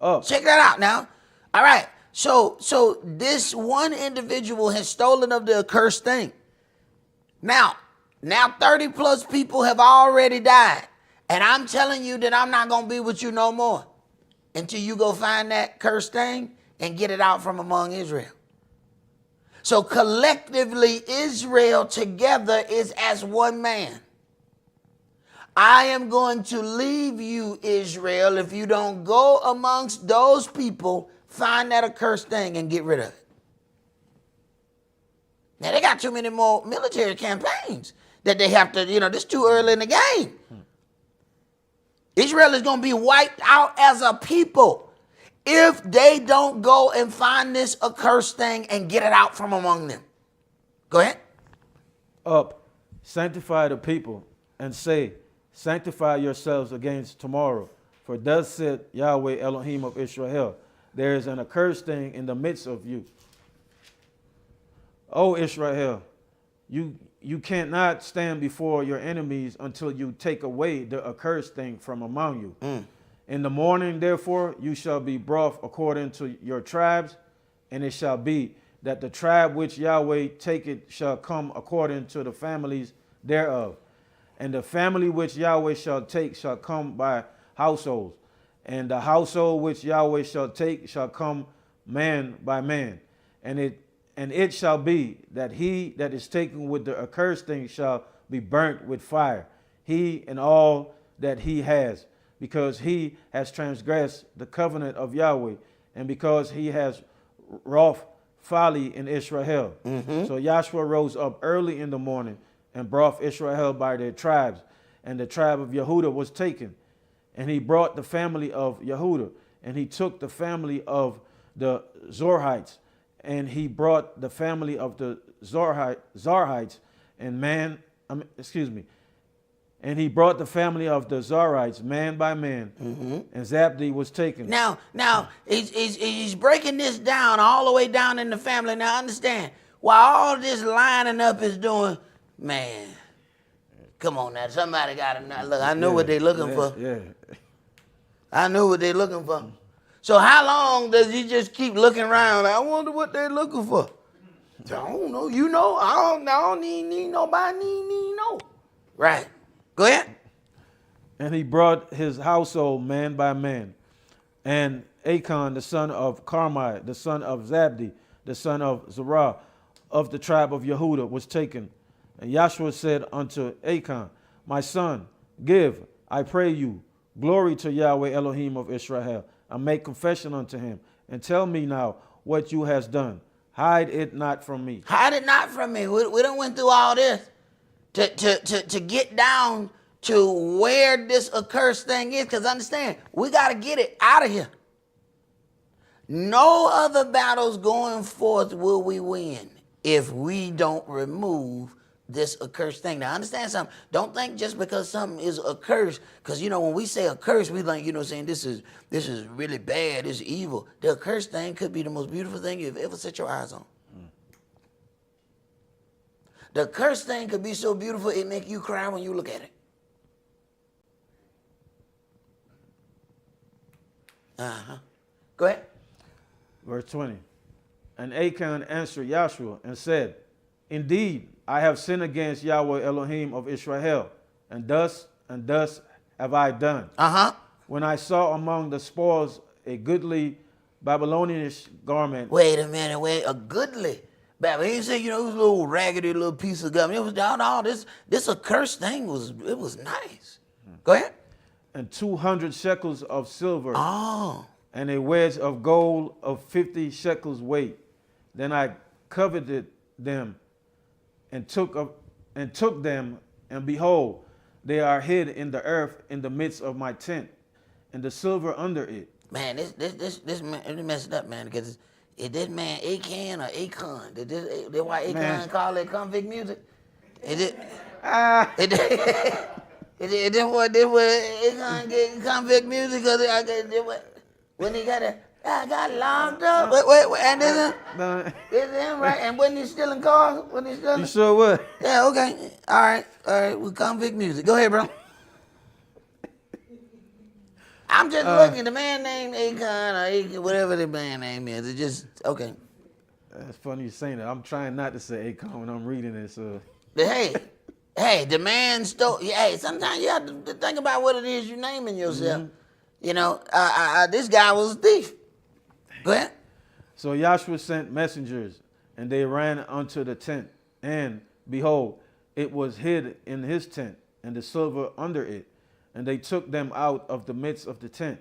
Up. Check that out now. All right. So this one individual has stolen of the accursed thing. Now 30 plus people have already died. And I'm telling you that I'm not going to be with you no more until you go find that cursed thing and get it out from among Israel. So collectively, Israel together is as one man. I am going to leave you, Israel, if you don't go amongst those people, find that accursed thing and get rid of it. Now, they got too many more military campaigns that they have to, this is too early in the game. Israel is going to be wiped out as a people if they don't go and find this accursed thing and get it out from among them. Go ahead. Up, sanctify the people, and say, sanctify yourselves against tomorrow. For thus said Yahweh Elohim of Israel, there is an accursed thing in the midst of you. O Israel, you cannot stand before your enemies until you take away the accursed thing from among you. In the morning, therefore, you shall be brought according to your tribes, and it shall be that the tribe which Yahweh taketh shall come according to the families thereof. And the family which Yahweh shall take shall come by households. And the household which Yahweh shall take shall come man by man. And it shall be that he that is taken with the accursed thing shall be burnt with fire, he and all that he has, because he has transgressed the covenant of Yahweh, and because he has wrought folly in Israel. So Joshua rose up early in the morning and brought Israel by their tribes, and the tribe of Yehudah was taken. And he brought the family of Yehudah, and he took the family of the Zorhites, and he brought the family of the Zarhites, and he brought the family of the Zarites man by man, and Zabdi was taken. Now he's breaking this down all the way down in the family. Now understand, while all this lining up is doing, man, come on now, somebody got to look. I know what they're looking for. Yeah. I know what they're looking for. So how long does he just keep looking around? I wonder what they're looking for. I don't know. I don't need nobody need know. Right. Go ahead. And he brought his household man by man. And Achan, the son of Carmi, the son of Zabdi, the son of Zerah, of the tribe of Yehudah, was taken. And Joshua said unto Achan, my son, give, I pray you, glory to Yahweh Elohim of Israel, and make confession unto him, and tell me now what you has done. Hide it not from me. Hide it not from me. We done went through all this to get down to where this accursed thing is, because understand, we got to get it out of here. No other battles going forth will we win if we don't remove this accursed thing. Now understand something. Don't think just because something is accursed, because when we say accursed, we like saying this is really bad, this is evil. The accursed thing could be the most beautiful thing you've ever set your eyes on. The accursed thing could be so beautiful it make you cry when you look at it. Go ahead. Verse 20. And Achan answered Joshua and said, indeed, I have sinned against Yahweh Elohim of Israel, and thus have I done. When I saw among the spoils a goodly Babylonish garment. Wait a minute, a goodly Babylon. He didn't say, it was a little raggedy little piece of garment. It was down all this accursed thing was nice. Go ahead. And 200 shekels of silver. Oh. And a wedge of gold of 50 shekels weight. Then I coveted them and took them, and behold, they are hid in the earth in the midst of my tent, and the silver under it. Man, this man messed up, man, because is this man Achan or Acon? That's why Acon call it convict music? Is it? Is this what Acon get convict music? Because when he I got locked up. Wait, and this is him, right? And wasn't he stealing cars? You sure what? Yeah, okay. All right. We convict music. Go ahead, bro. I'm just looking. The man named Akon or Akon, whatever the man name is. It just okay. That's funny you saying that. I'm trying not to say Akon when I'm reading this. But hey, the man stole. Hey, sometimes you have to think about what it is you're naming yourself. You know, this guy was a thief. Go ahead. So Joshua sent messengers, and they ran unto the tent. And behold, it was hid in his tent, and the silver under it. And they took them out of the midst of the tent,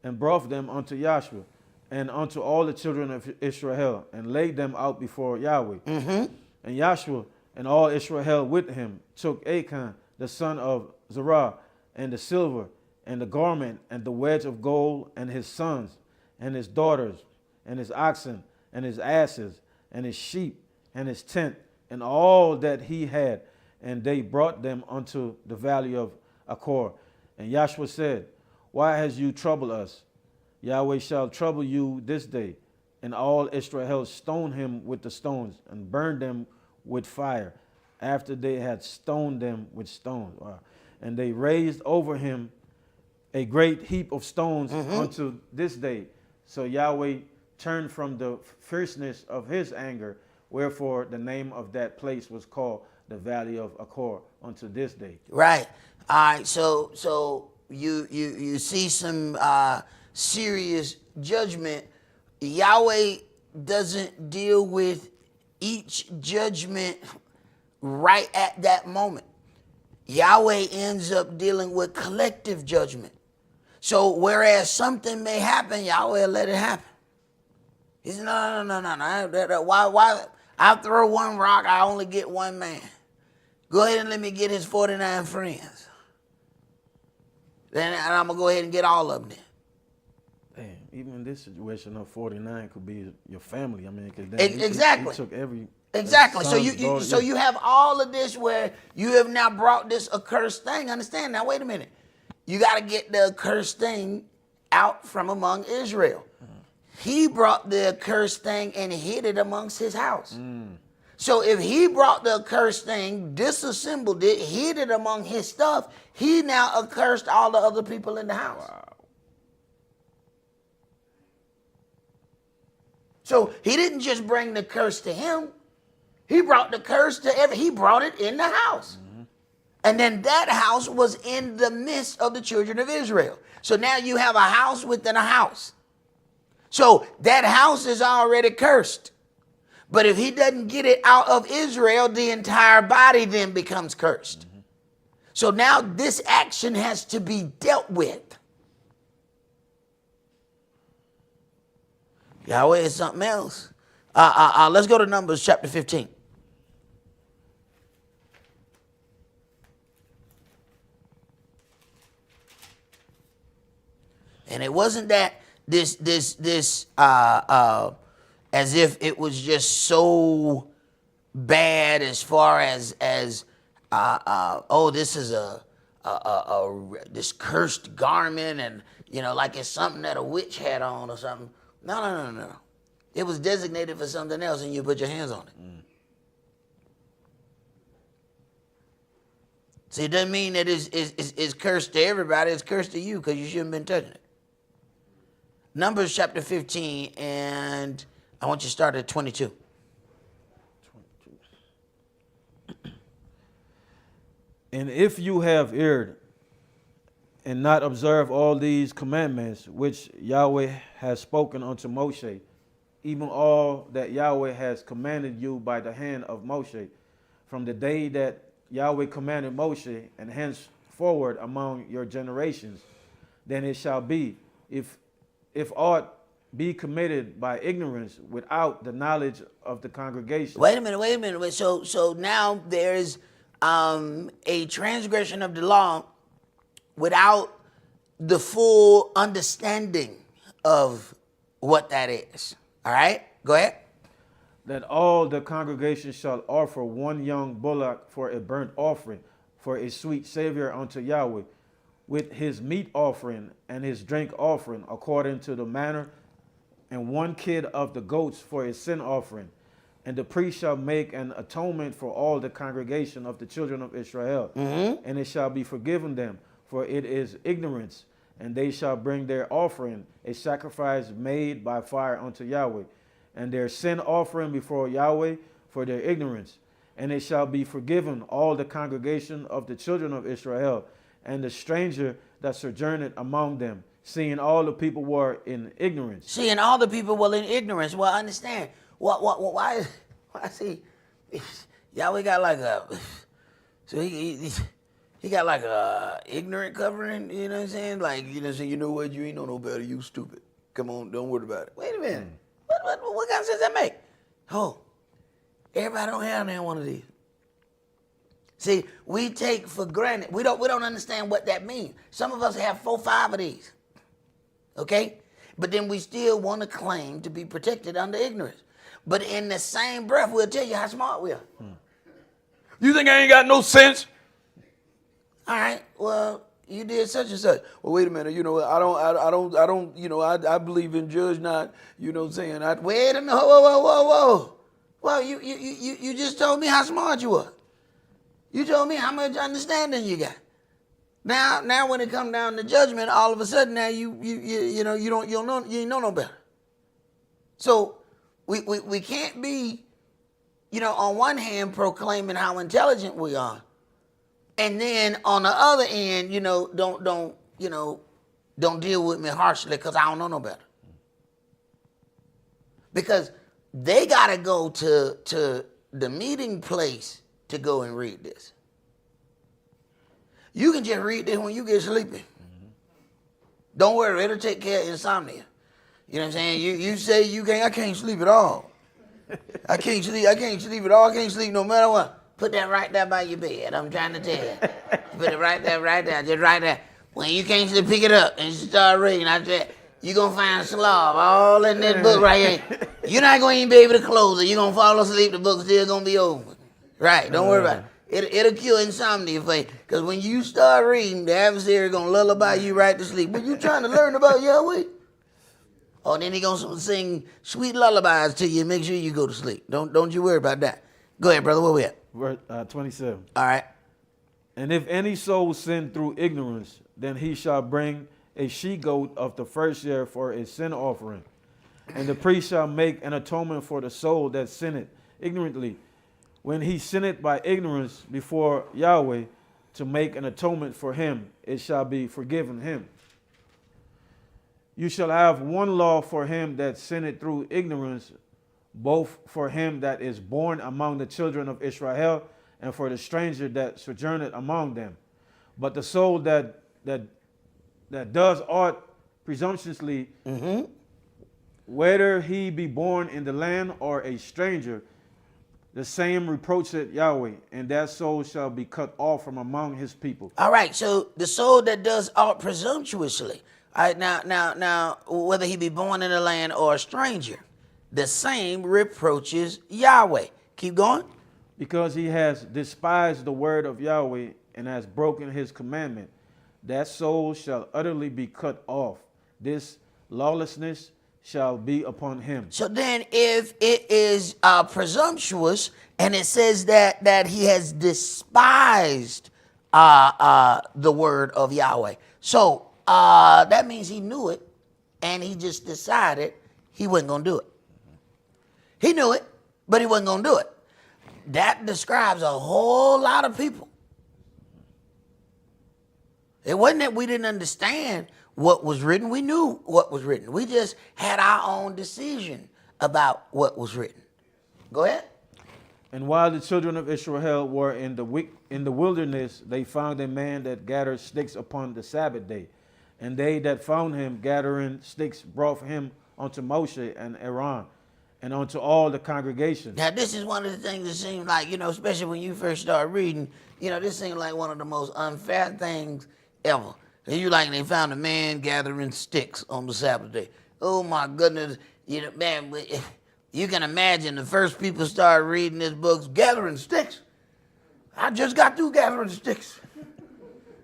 and brought them unto Joshua, and unto all the children of Israel, and laid them out before Yahweh. And Joshua and all Israel with him took Achan, the son of Zerah, and the silver, and the garment, and the wedge of gold, and his sons, and his daughters, and his oxen, and his asses, and his sheep, and his tent, and all that he had. And they brought them unto the valley of Achor. And Joshua said, Why has you troubled us? Yahweh shall trouble you this day. And all Israel stoned him with the stones, and burned them with fire, after they had stoned them with stones. Wow. And they raised over him a great heap of stones unto this day. So Yahweh turned from the fierceness of his anger, wherefore the name of that place was called the Valley of Achor unto this day. Right. All right. So you see some serious judgment. Yahweh doesn't deal with each judgment right at that moment. Yahweh ends up dealing with collective judgment. So whereas something may happen, Yahweh let it happen. He said, no. Why? I throw one rock, I only get one man. Go ahead and let me get his 49 friends. Then I'm going to go ahead and get all of them then. Damn, even in this situation of 49 could be your family. I mean, because exactly. he took every exactly. So daughter, so you have all of this where you have now brought this accursed thing. Understand? Now wait a minute. You got to get the accursed thing out from among Israel. He brought the accursed thing and hid it amongst his house. So if he brought the accursed thing, disassembled it, hid it among his stuff, he now accursed all the other people in the house. Wow. So he didn't just bring the curse to him. He brought the curse to he brought it in the house. And then that house was in the midst of the children of Israel. So now you have a house within a house. So that house is already cursed. But if he doesn't get it out of Israel, the entire body then becomes cursed. So now this action has to be dealt with. Yahweh is something else. Let's go to Numbers chapter 15. And it wasn't that this as if it was just so bad as far as this is this cursed garment, and like it's something that a witch had on or something. No. It was designated for something else, and you put your hands on it. See, it doesn't mean that it's cursed to everybody. It's cursed to you because you shouldn't have been touching it. Numbers chapter 15, and I want you to start at 22. And if you have erred and not observe all these commandments which Yahweh has spoken unto Moshe, even all that Yahweh has commanded you by the hand of Moshe, from the day that Yahweh commanded Moshe, and henceforward among your generations, then it shall be, if aught be committed by ignorance without the knowledge of the congregation. Wait a minute. So now there's a transgression of the law without the full understanding of what that is. All right, go ahead. That all the congregation shall offer one young bullock for a burnt offering, for a sweet savior unto Yahweh, with his meat offering and his drink offering according to the manner, and one kid of the goats for a sin offering. And the priest shall make an atonement for all the congregation of the children of Israel, and it shall be forgiven them, for it is ignorance, and they shall bring their offering, a sacrifice made by fire unto Yahweh, and their sin offering before Yahweh for their ignorance. And it shall be forgiven all the congregation of the children of Israel, and the stranger that sojourneth among them, seeing all the people were in ignorance. Seeing all the people were in ignorance. Well, understand. Why see, Yahweh got like a, so he got like a ignorant covering, you know what I'm saying? Like, you know what I'm saying, you know what, you ain't know no better, you stupid. Come on, don't worry about it. Wait a minute. What kind of sense that make? Oh, everybody don't have one of these. See, we take for granted, we don't understand what that means. Some of us have 4, 5 of these. Okay? But then we still want to claim to be protected under ignorance. But in the same breath, we'll tell you how smart we are. You think I ain't got no sense? All right, well, you did such and such. Well, wait a minute, you know, I don't, you know, I believe in judge not, you know what I'm saying? Wait a minute, whoa. Well, you just told me how smart you were. You told me how much understanding you got. Now when it come down to judgment, all of a sudden now you know you ain't know no better. So we can't be, you know, on one hand proclaiming how intelligent we are, and then on the other end, you know, don't deal with me harshly because I don't know no better. Because they gotta go to the meeting place to go and read this. You can just read this when you get sleepy. Mm-hmm. Don't worry, it'll take care of insomnia. You know what I'm saying? You say you can't, I can't sleep at all. I can't sleep at all, I can't sleep no matter what. Put that right there by your bed, I'm trying to tell you. Put it right there, just right there. When you can't sleep, pick it up and start reading. I said, you're going to find slob all in this book right here. You're not going to even be able to close it. You're going to fall asleep, the book's still going to be open. Right, don't worry about it. It'll cure insomnia for you. Because when you start reading, the adversary going to lullaby you right to sleep. But you trying to learn about Yahweh? Oh, then he going to sing sweet lullabies to you and make sure you go to sleep. Don't you worry about that. Go ahead, brother. Where we at? Verse 27. All right. And if any soul sin through ignorance, then he shall bring a she-goat of the first year for a sin offering. And the priest shall make an atonement for the soul that sinneth ignorantly, when he sinneth by ignorance before Yahweh, to make an atonement for him, it shall be forgiven him. You shall have one law for him that sinneth through ignorance, both for him that is born among the children of Israel, and for the stranger that sojourneth among them. But the soul that does aught presumptuously, whether he be born in the land or a stranger, the same reproacheth Yahweh, and that soul shall be cut off from among his people. All right, so the soul that does aught presumptuously. All right, now, whether he be born in the land or a stranger, the same reproaches Yahweh. Keep going. Because he has despised the word of Yahweh and has broken his commandment, that soul shall utterly be cut off. This lawlessness shall be upon him. So then if it is presumptuous and it says that he has despised the word of Yahweh. So that means he knew it and he just decided he wasn't going to do it. He knew it, but he wasn't going to do it. That describes a whole lot of people. It wasn't that we didn't understand what was written. We knew what was written. We just had our own decision about what was written. Go ahead. And while the children of Israel were in the wilderness, they found a man that gathered sticks upon the Sabbath day. And they that found him gathering sticks brought him unto Moshe and Aaron and unto all the congregation. Now, this is one of the things that seems like, you know, especially when you first start reading, you know, this seems like one of the most unfair things ever. They found a man gathering sticks on the Sabbath day. Oh my goodness, you know, man, you can imagine the first people start reading this book, gathering sticks. I just got through gathering sticks.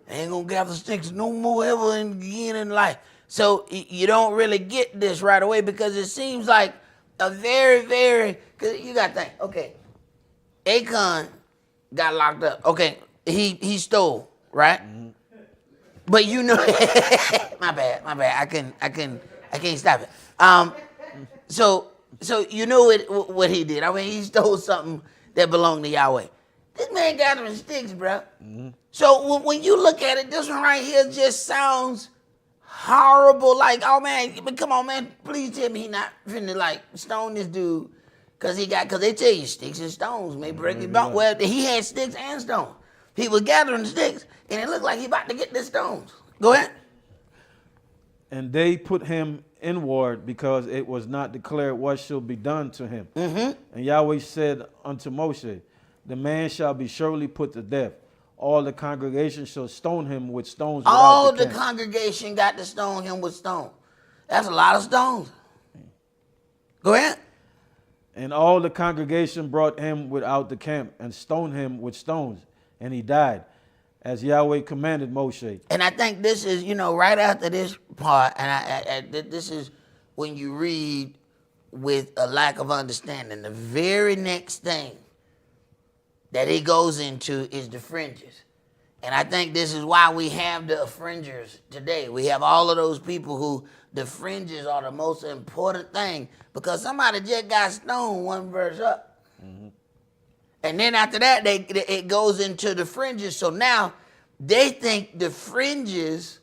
I ain't gonna gather sticks no more ever again in life. So you don't really get this right away because it seems like a very, cause you gotta think, okay, Achan got locked up. Okay, he stole, right? Mm-hmm. But you know, my bad. I can't stop it. So you know what he did? I mean, he stole something that belonged to Yahweh. This man gathering sticks, bro. Mm-hmm. So when you look at it, this one right here just sounds horrible. Like, oh man, but come on, man, please tell me he not finna like stone this dude, cause they tell you sticks and stones may break your bone. Well, he had sticks and stones. He was gathering sticks, and it looked like he about to get the stones. Go ahead. And they put him in ward because it was not declared what should be done to him. Mm-hmm. And Yahweh said unto Moshe, the man shall be surely put to death. All the congregation shall stone him with stones. All the congregation got to stone him with stones. That's a lot of stones. Go ahead. And all the congregation brought him without the camp and stoned him with stones. And he died, as Yahweh commanded Moshe. And I think this is, right after this part, and this is when you read with a lack of understanding. The very next thing that he goes into is the fringes. And I think this is why we have the fringers today. We have all of those people who the fringes are the most important thing, because somebody just got stoned one verse up. Mm-hmm. And then after that, it goes into the fringes. So now they think the fringes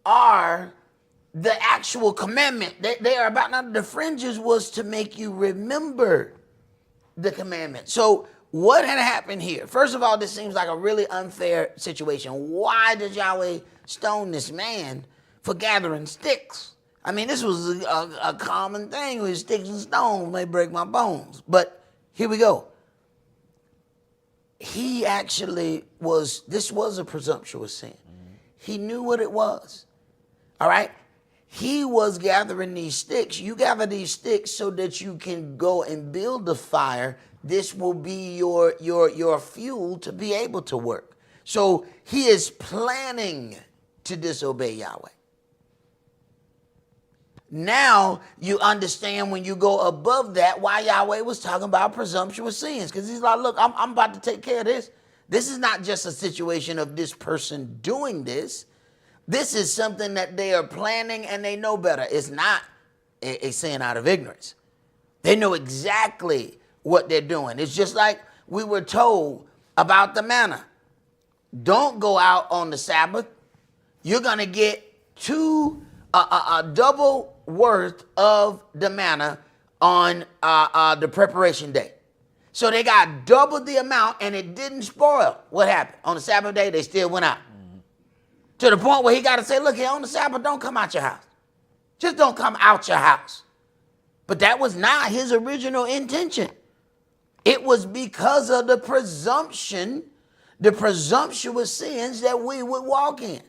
are the actual commandment. They are about, now the fringes was to make you remember the commandment. So what had happened here? First of all, this seems like a really unfair situation. Why did Yahweh stone this man for gathering sticks? I mean, this was a common thing with sticks and stones may break my bones. But here we go. He actually this was a presumptuous sin. Mm-hmm. He knew what it was. All right? He was gathering these sticks. You gather these sticks so that you can go and build the fire. This will be your fuel to be able to work. So he is planning to disobey Yahweh. Now you understand when you go above that why Yahweh was talking about presumptuous sins. Because he's like, look, I'm about to take care of this. This is not just a situation of this person doing this. This is something that they are planning and they know better. It's not a sin out of ignorance. They know exactly what they're doing. It's just like we were told about the manna. Don't go out on the Sabbath. You're going to get a double worth of the manna on the preparation day. So they got double the amount and it didn't spoil. What happened? On the Sabbath day, they still went out. Mm-hmm. To the point where he got to say, look here, on the Sabbath, don't come out your house. Just don't come out your house. But that was not his original intention. It was because of the presumptuous sins that we would walk in.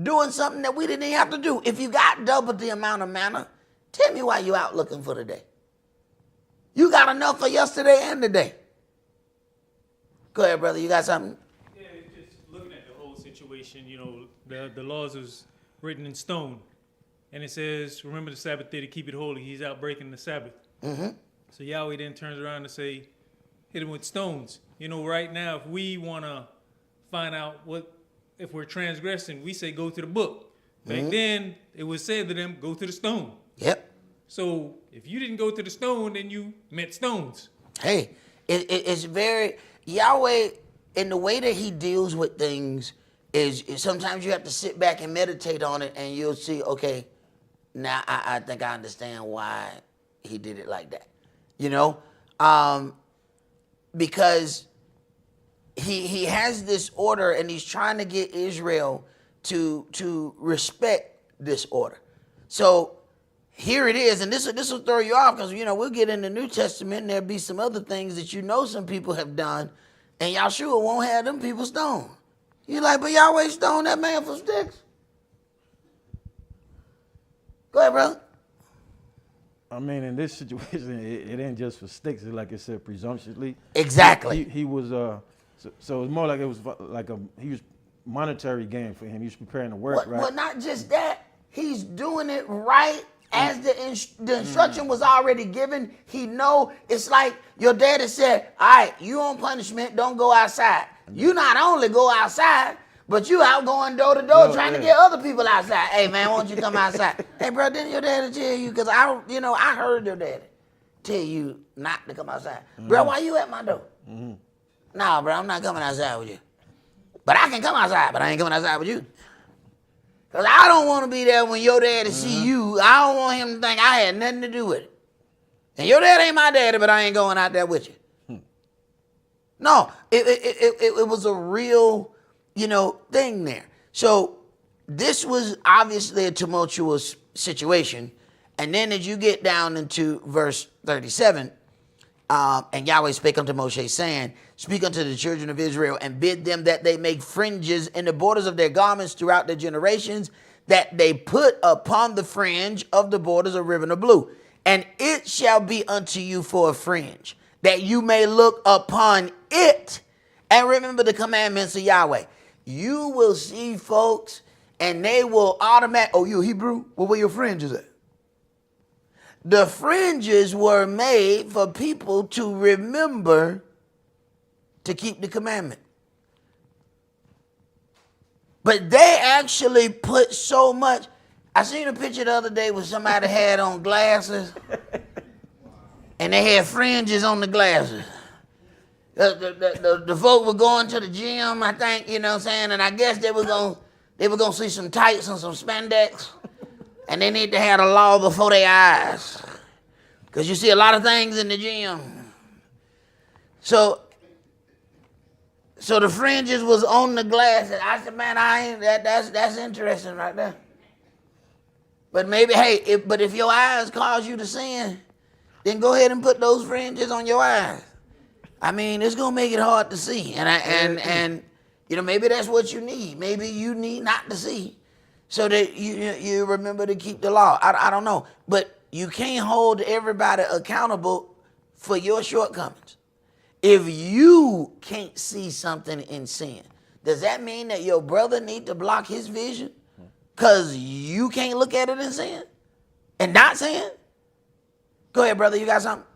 Doing something that we didn't even have to do. If you got double the amount of manna, tell me why you out looking for today. You got enough for yesterday and today. Go ahead, brother. You got something? Yeah, just looking at the whole situation, the laws was written in stone. And it says, remember the Sabbath day to keep it holy. He's out breaking the Sabbath. Mm-hmm. So Yahweh then turns around and say, hit him with stones. Right now, if we want to find out if we're transgressing, we say go to the book. Back then, it was said to them, go to the stone. Yep. So if you didn't go to the stone, then you meant stones. Hey, it's very, Yahweh, in the way that he deals with things, is sometimes you have to sit back and meditate on it, and you'll see, okay, now I think I understand why he did it like that. Because he has this order, and he's trying to get Israel to respect this order. So here it is, and this will throw you off, because we'll get in the New Testament and there'll be some other things that some people have done, and Yahshua won't have them people stoned. You're like, but Yahweh stoned that man for sticks. Go ahead, brother. I mean, in this situation, it ain't just for sticks. It's like it said, presumptuously. Exactly. He was so it's more like it was like he was monetary gain for him. He was preparing to work, right? Well, not just that. He's doing it right as the instruction was already given. He know it's like your daddy said, all right, you on punishment, don't go outside. You not only go outside, But you out going door to door Yo, trying to yeah. get other people outside. Hey, man, won't you come outside? Hey, bro, didn't your daddy tell you? Because I heard your daddy tell you not to come outside. Bro, why you at my door? Nah, bro, I'm not coming outside with you. But I can come outside, but I ain't coming outside with you. Because I don't want to be there when your daddy see you. I don't want him to think I had nothing to do with it. And your dad ain't my daddy, but I ain't going out there with you. No, it was a real, thing there. So this was obviously a tumultuous situation. And then as you get down into verse 37, and Yahweh spake unto Moshe, saying, speak unto the children of Israel, and bid them that they make fringes in the borders of their garments throughout their generations, that they put upon the fringe of the borders a ribbon of blue. And it shall be unto you for a fringe, that you may look upon it, and remember the commandments of Yahweh. You will see folks, and they will oh, you Hebrew? Well, where your fringes at? The fringes were made for people to remember to keep the commandment. But they actually put so much. I seen a picture the other day where somebody had on glasses and they had fringes on the glasses. The folk were going to the gym, I think, you know what I'm saying, and I guess they were gonna see some tights and some spandex. And they need to have the law before their eyes. Because you see a lot of things in the gym. So the fringes was on the glasses. I said, man, that's interesting right there. But maybe, but if your eyes cause you to sin, then go ahead and put those fringes on your eyes. I mean, it's gonna make it hard to see. And maybe that's what you need. Maybe you need not to see, so that you remember to keep the law. I don't know. But you can't hold everybody accountable for your shortcomings. If you can't see something in sin, does that mean that your brother need to block his vision? Because you can't look at it in sin and not sin? Go ahead, brother. You got something?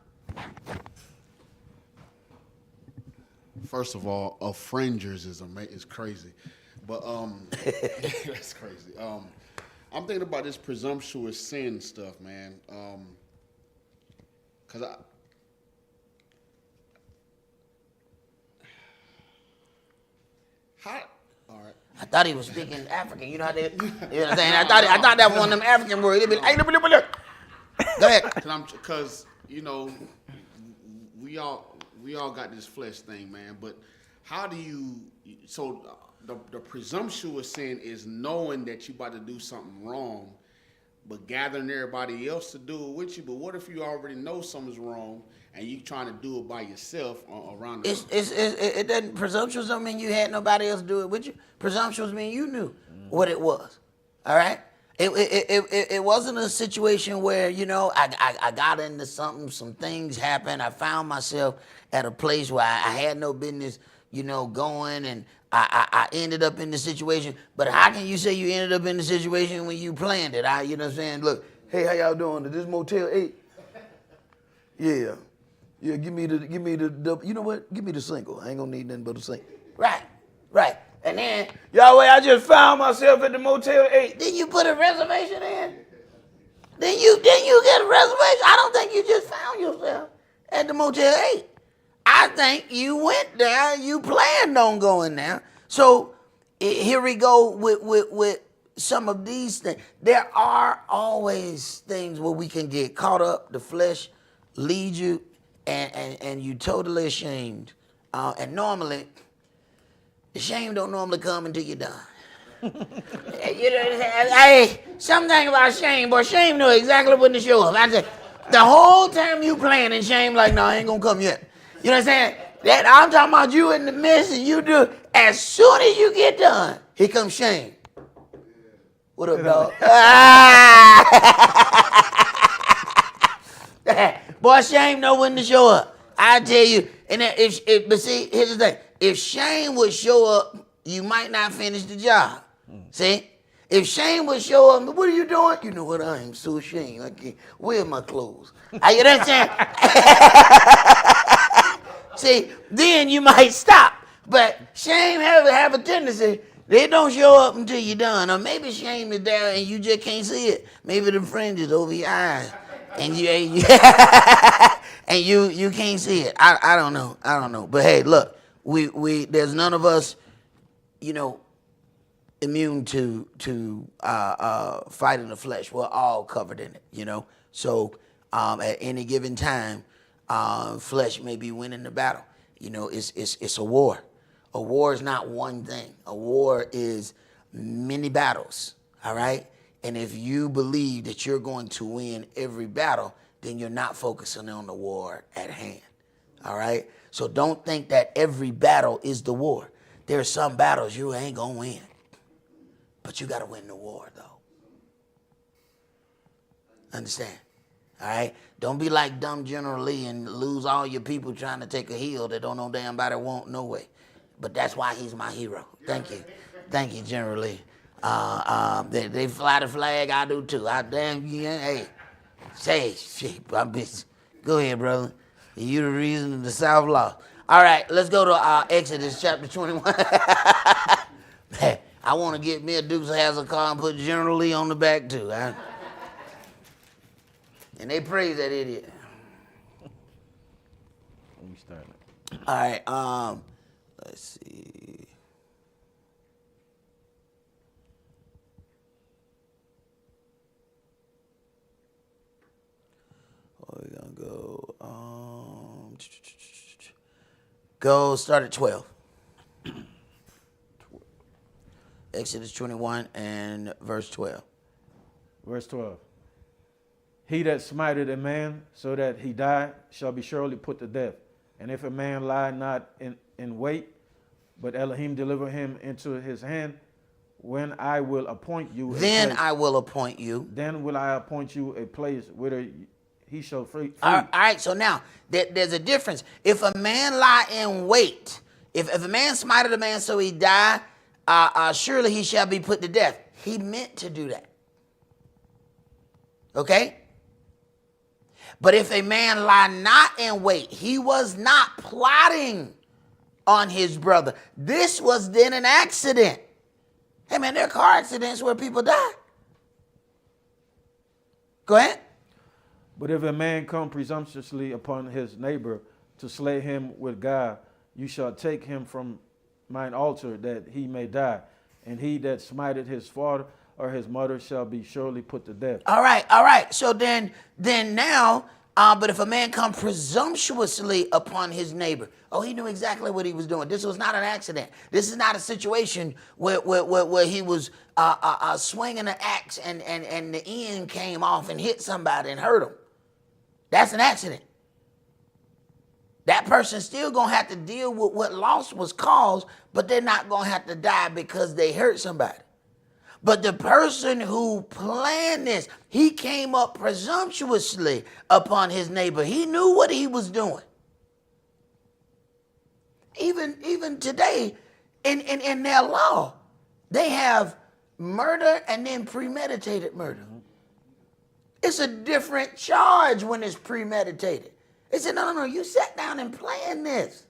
First of all, fringers is crazy, but that's crazy. I'm thinking about this presumptuous sin stuff, man. Cause all right. I thought he was speaking African. You know how they, you know what I'm saying? I thought that was one of them African words. They'd be like, hey, look. Go ahead. Cause we all got this flesh thing, man. But how do you? So the presumptuous sin is knowing that you about to do something wrong, but gathering everybody else to do it with you. But what if you already know something's wrong and you trying to do it by yourself around? It doesn't. Presumptuous don't mean you had nobody else do it with you. Presumptuous mean you knew what it was. All right. It wasn't a situation where I got into something. Some things happened. I found myself at a place where I had no business going, and I ended up in the situation. But how can you say you ended up in the situation when you planned it? You know what I'm saying? Look, hey, how y'all doing? Is this Motel 8? Yeah. Yeah, give me the you know what? Give me the single. I ain't gonna need nothing but a single. Right. And then, Yahweh, I just found myself at the Motel 8. Then you put a reservation in? Then you get a reservation? I don't think you just found yourself at the Motel 8. I think you went there, you planned on going there. So here we go with some of these things. There are always things where we can get caught up, the flesh leads you, and you totally ashamed. And normally, the shame don't normally come until you're done. Hey, something about shame, boy. Shame know exactly when to show up. I said, the whole time you planning, shame like, no, I ain't gonna come yet. You know what I'm saying? That I'm talking about you in the midst and you do. As soon as you get done, here comes shame. What up, dog? Boy, shame know when to show up. I tell you. And but see, here's the thing. If shame would show up, you might not finish the job. See? If shame would show up, what are you doing? You know what? I am so ashamed. I can't. Where my clothes? You know what I'm saying? See, then you might stop. But shame have a tendency They don't show up until you're done. Or maybe shame is there and you just can't see it. Maybe the fringe is over your eyes. And you and you can't see it. I don't know. I don't know. But hey, look, we there's none of us, you know, immune to fighting the flesh. We're all covered in it, you know. So at any given time, flesh may be winning the battle. You know, it's a war. A war is not one thing. A war is many battles. All right. And if you believe that you're going to win every battle, then you're not focusing on the war at hand. All right. So don't think that every battle is the war. There are some battles you ain't gonna win. But you got to win the war, though. Understand? All right? Don't be like dumb General Lee and lose all your people trying to take a hill that don't know damn body won't no way. But that's why he's my hero. Thank you. Thank you, General Lee. They fly the flag. I do, too. I damn, yeah, hey. Say, shit, I'm bitch. Go ahead, brother. You the reason the South lost. All right, let's go to Exodus chapter 21. I want to get me a Dukes of Hazzard car and put General Lee on the back too. Huh? And they praise that idiot. Let me start. All right. Let's see. Oh, we're gonna go. Go start at 12. Exodus 21 and verse 12. Verse 12. He that smited a man so that he die shall be surely put to death. And if a man lie not in wait, but Elohim deliver him into his hand, when I will appoint you Then I will appoint you. Then will I appoint you a place whither he shall free. All right, so now there's a difference. If a man lie in wait, if a man smited a man so he die, surely he shall be put to death. He meant to do that. Okay? But if a man lie not in wait, he was not plotting on his brother. This was then an accident. Hey man, there are car accidents where people die. Go ahead. But if a man come presumptuously upon his neighbor to slay him with God, you shall take him from mine altar that he may die. And he that smited his father or his mother shall be surely put to death. All right. So then now, but if a man come presumptuously upon his neighbor, he knew exactly what he was doing. This was not an accident. This is not a situation where he was swinging an axe and the end came off and hit somebody and hurt him. That's an accident. That person's still going to have to deal with what loss was caused, but they're not going to have to die because they hurt somebody. But the person who planned this, he came up presumptuously upon his neighbor. He knew what he was doing. Even today, in their law, they have murder and then premeditated murder. It's a different charge when it's premeditated. They said, no, you sat down and planned this.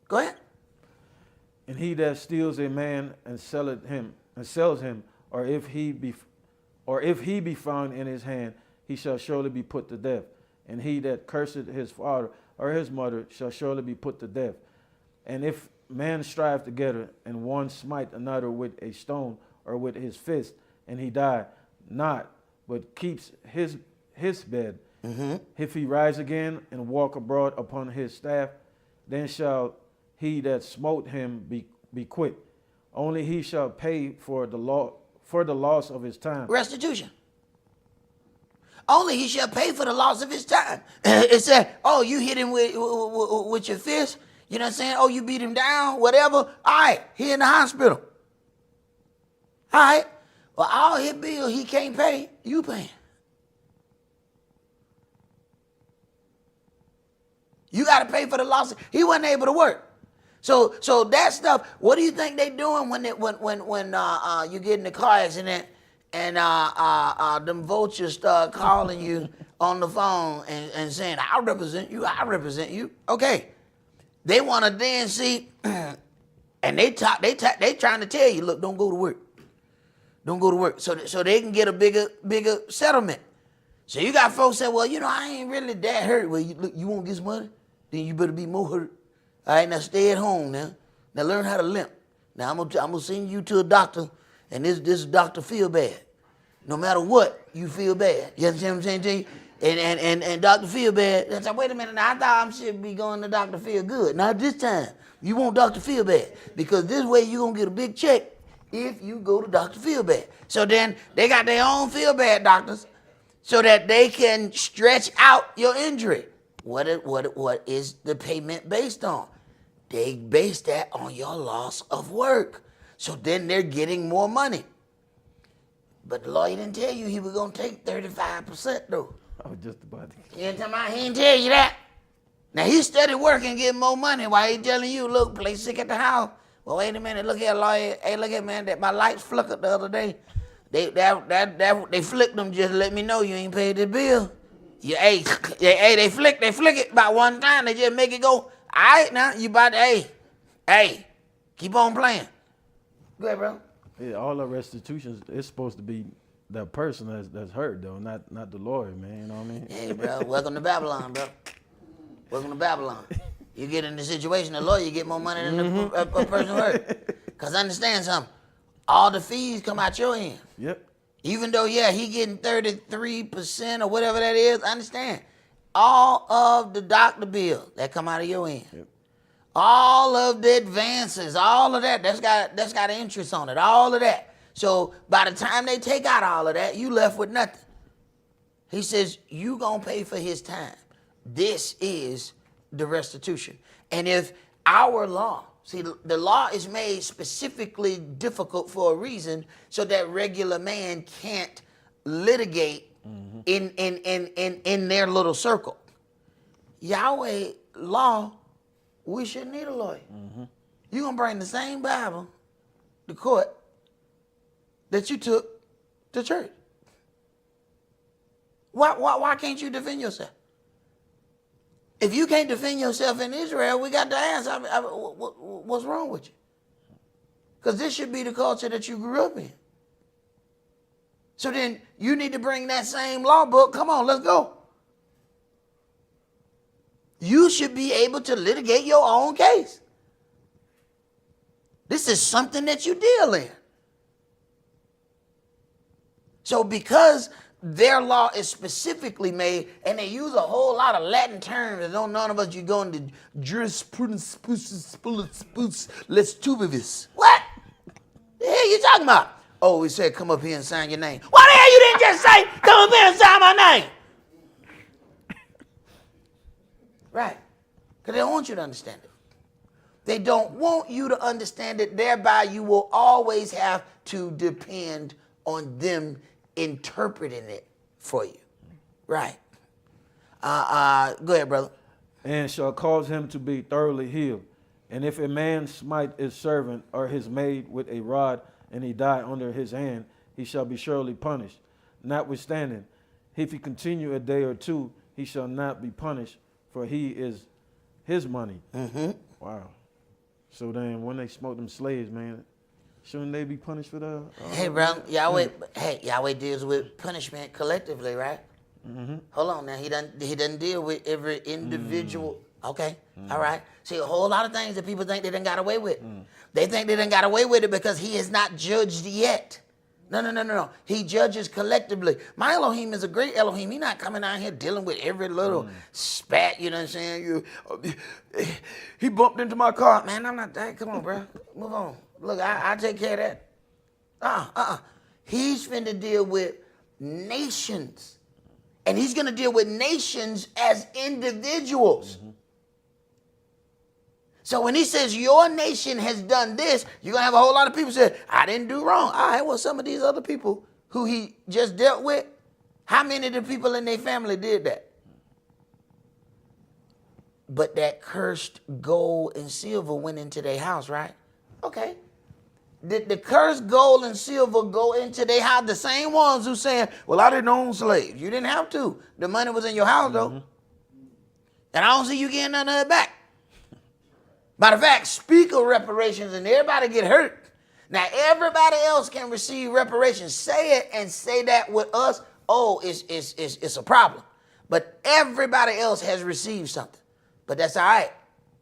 Go ahead. And he that steals a man and sells him, or if he be found in his hand, he shall surely be put to death. And he that curseth his father or his mother shall surely be put to death. And if man strive together, and one smite another with a stone or with his fist, and he die not, but keeps his bed, if he rise again and walk abroad upon his staff, then shall he that smote him be quit. Only he shall pay for the loss of his time. Restitution. Only he shall pay for the loss of his time. It said, you hit him with your fist. You know what I'm saying? You beat him down, whatever. All right, he in the hospital. All right. Well, all his bill he can't pay, you paying. You got to pay for the loss. He wasn't able to work. So that stuff. What do you think they doing when you get in a car accident and them vultures start calling you on the phone and saying, "I represent you. I represent you." Okay, they want to then see And they trying to tell you, look, don't go to work. Don't go to work. So they can get a bigger settlement. So you got folks say, well, I ain't really that hurt. Well, you won't get some money? Then you better be more hurt. All right, now stay at home now. Now learn how to limp. Now I'm gonna send you to a doctor, and this doctor feel bad. No matter what, you feel bad. You understand what I'm saying to you? And Dr. Feel Bad, I said, wait a minute, now I thought I should be going to Dr. Feel Good. Not this time. You want Dr. Feel Bad. Because this way you're going to get a big check if you go to Dr. Feel Bad. So then they got their own Feel Bad doctors so that they can stretch out your injury. What is the payment based on? They base that on your loss of work. So then they're getting more money. But the lawyer didn't tell you he was going to take 35% though. I was just about to. You know what I'm talking about? He didn't tell you that. Now he started working, getting more money while he telling you, look, play sick at the house. Well, wait a minute, look here, lawyer. Hey, look here, man, that my lights flickered the other day. They flicked them just to let me know you ain't paid the bill. Hey, they flick it about one time. They just make it go, all right, now you about to, hey, keep on playing. Go ahead, bro. Yeah, all the restitutions is supposed to be the person that's hurt though, not the lawyer, man. You know what I mean? Hey, bro, welcome to Babylon, bro. Welcome to Babylon. You get in the situation, the lawyer get more money than a person who hurt. Because understand something, all the fees come out your end. Yep. Even though, he getting 33% or whatever that is, understand, all of the doctor bill, that come out of your end. Yep. All of the advances, all of that's got interest on it, all of that. So by the time they take out all of that, you left with nothing. He says, you gonna pay for his time. This is the restitution. And if our law, see, the law is made specifically difficult for a reason so that regular man can't litigate in their little circle. Yahweh law, we shouldn't need a lawyer. You're gonna bring the same Bible to court that you took to church. Why can't you defend yourself? If you can't defend yourself in Israel, we got to ask, what's wrong with you? Because this should be the culture that you grew up in. So then you need to bring that same law book. Come on, let's go. You should be able to litigate your own case. This is something that you deal in. So because their law is specifically made, and they use a whole lot of Latin terms that none of us, you go into jurisprudence, let's tubivis. What? The hell you talking about? Oh, we said come up here and sign your name. Why the hell you didn't just say come up here and sign my name? Right. Because they don't want you to understand it. They don't want you to understand it. Thereby, you will always have to depend on them interpreting it for you. Right. Go ahead, brother. And shall cause him to be thoroughly healed. And if a man smite his servant or his maid with a rod, and he die under his hand, he shall be surely punished. Notwithstanding, if he continue a day or two, he shall not be punished, for he is his money. Wow. So then when they smote them slaves, man, shouldn't they be punished for that? Hey, bro, Yahweh deals with punishment collectively, right? Hold on now. He doesn't deal with every individual. Okay, all right. See, a whole lot of things that people think they done got away with. They think they done got away with it because he is not judged yet. No. He judges collectively. My Elohim is a great Elohim. He's not coming out here dealing with every little spat, you know what I'm saying? He bumped into my car. Man, I'm not that. Come on, bro. Move on. Look, I take care of that. He's finna deal with nations. And he's gonna deal with nations as individuals. So when he says your nation has done this, you're going to have a whole lot of people say, I didn't do wrong. All right, well, some of these other people who he just dealt with, how many of the people in their family did that? But that cursed gold and silver went into their house, right? Okay. Did the cursed gold and silver go into their house? The same ones who saying, well, I didn't own slaves. You didn't have to. The money was in your house, though. And I don't see you getting none of it back. Matter of fact, speak of reparations and everybody get hurt. Now everybody else can receive reparations. Say it and say that with us. Oh, it's a problem. But everybody else has received something. But that's all right.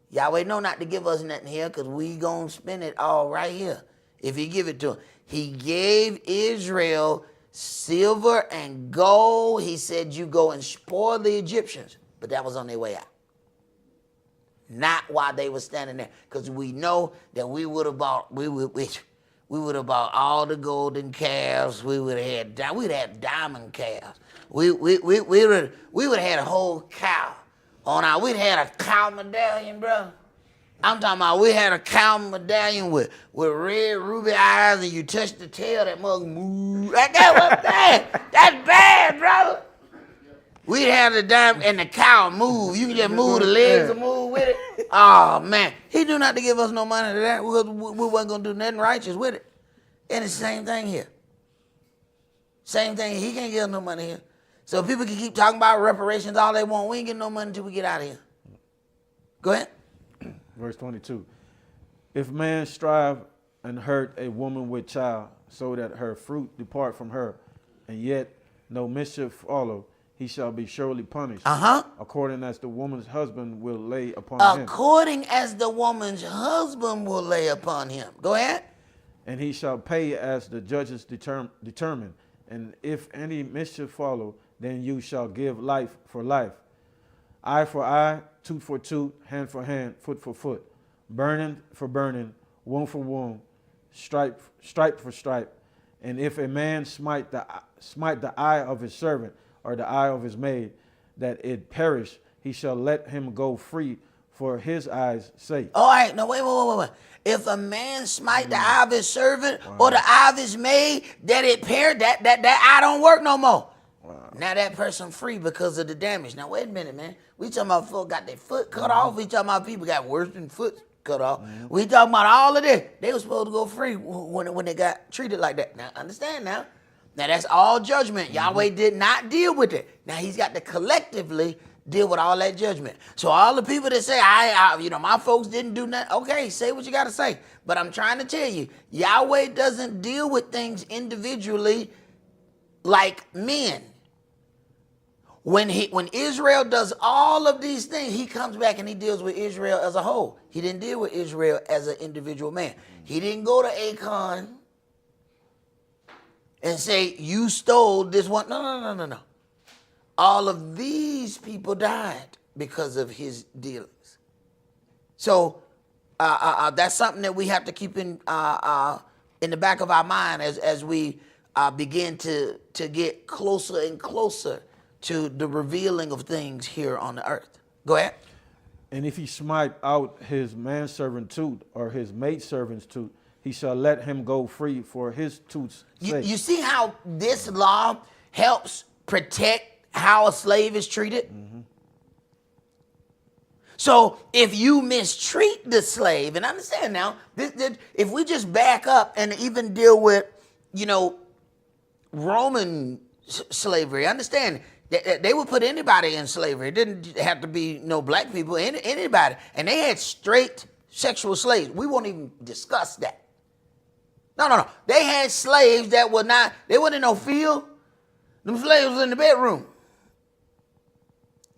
Yahweh know not to give us nothing here because we going to spend it all right here if he give it to him. He gave Israel silver and gold. He said, you go and spoil the Egyptians. But that was on their way out. Not while they were standing there. Because we know that we would have bought all the golden calves. We'd have had diamond calves. We would have had a whole cow. We'd had a cow medallion, bro. I'm talking about we had a cow medallion with red ruby eyes, and you touch the tail, that mug move. That was bad. That's bad, brother. We'd have the diamond and the cow move. You can just move the legs and move with it. Oh, man. He knew not to give us no money to that. We wasn't going to do nothing righteous with it. And it's the same thing here. Same thing. He can't give us no money here. So people can keep talking about reparations all they want. We ain't getting no money until we get out of here. Go ahead. Verse 22. If man strive and hurt a woman with child, so that her fruit depart from her, and yet no mischief follow, he shall be surely punished. According as the woman's husband will lay upon him. According as the woman's husband will lay upon him. Go ahead. And he shall pay as the judges determine. And if any mischief follow, then you shall give life for life, eye for eye, tooth for tooth, hand for hand, foot for foot, burning for burning, wound for wound, stripe for stripe. And if a man smite the eye of his servant or the eye of his maid, that it perish, he shall let him go free for his eyes' sake. All right, no, wait. If a man smite the eye of his servant or the eye of his maid, that it perish, that eye don't work no more. Wow. Now that person free because of the damage. Now wait a minute, man. We talking about folk got their foot cut off. We talking about people got worse than foot cut off. We talking about all of this. They were supposed to go free when they got treated like that. Now understand now. Now that's all judgment. Yahweh did not deal with it. Now he's got to collectively deal with all that judgment. So all the people that say, my folks didn't do nothing. Okay, say what you got to say. But I'm trying to tell you, Yahweh doesn't deal with things individually like men. When Israel does all of these things, he comes back and he deals with Israel as a whole. He didn't deal with Israel as an individual man. He didn't go to Achan and say, you stole this one. No. All of these people died because of his dealings. So that's something that we have to keep in the back of our mind as we begin to get closer and closer to the revealing of things here on the earth. Go ahead. And if he smite out his manservant tooth or his maidservant's tooth, he shall let him go free for his tooth's sake. You see how this law helps protect how a slave is treated? Mm-hmm. So if you mistreat the slave, and understand now, if we just back up and even deal with, Roman slavery, understand they would put anybody in slavery. It didn't have to be no black people, anybody. And they had straight sexual slaves. We won't even discuss that. No. They had slaves that were not, they weren't in no field. Them slaves was in the bedroom.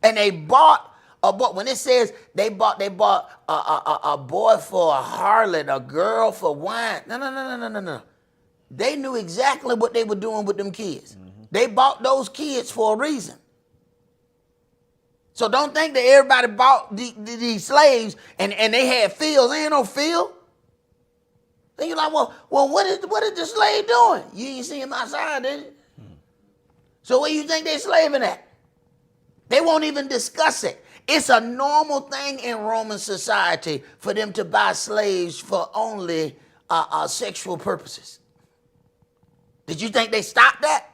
And they bought a boy. When it says they bought a boy for a harlot, a girl for wine. No. They knew exactly what they were doing with them kids. Mm-hmm. They bought those kids for a reason. So don't think that everybody bought these slaves and they had fields. They ain't no field. Then you're like, well, what is the slave doing? You ain't see him outside, did you? Hmm. So where you think they slaving at? They won't even discuss it. It's a normal thing in Roman society for them to buy slaves for only sexual purposes. Did you think they stopped that?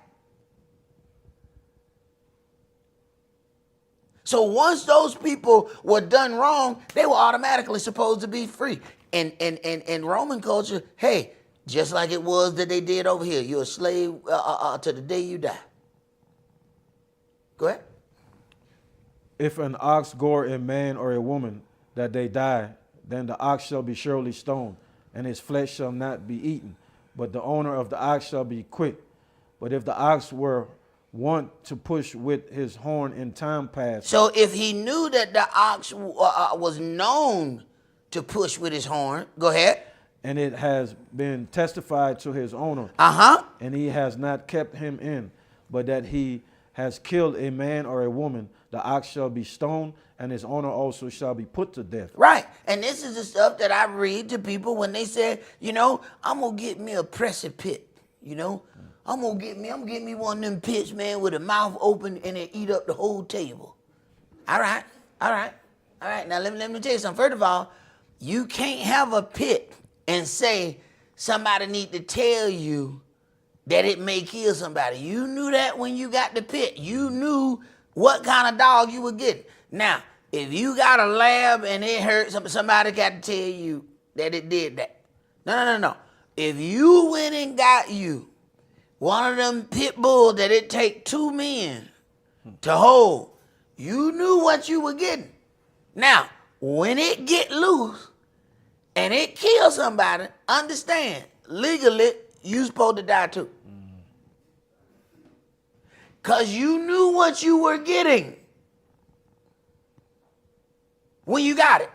So once those people were done wrong, they were automatically supposed to be free. And in Roman culture, hey, just like it was that they did over here, you're a slave to the day you die. Go ahead. If an ox gore a man or a woman, that they die, then the ox shall be surely stoned, and his flesh shall not be eaten. But the owner of the ox shall be quick. But if the ox were wont to push with his horn in time past, So if he knew that the ox was known to push with his horn, go ahead. and it has been testified to his owner, Uh-huh. and he has not kept him in, but that he has killed a man or a woman, the ox shall be stoned, and his owner also shall be put to death. Right. And this is the stuff that I read to people when they say, I'm going to get me a pressure pit, I'm going to get me one of them pits, man, with a mouth open and it eat up the whole table. All right. Now, let me tell you something. First of all, you can't have a pit and say somebody need to tell you that it may kill somebody. You knew that when you got the pit. You knew what kind of dog you were getting. Now, if you got a lab and it hurt, somebody got to tell you that it did that. No. If you went and got you one of them pit bulls that it take 2 men to hold, you knew what you were getting. Now, when it get loose and it kills somebody, understand, legally, you supposed to die too. Because you knew what you were getting when you got it.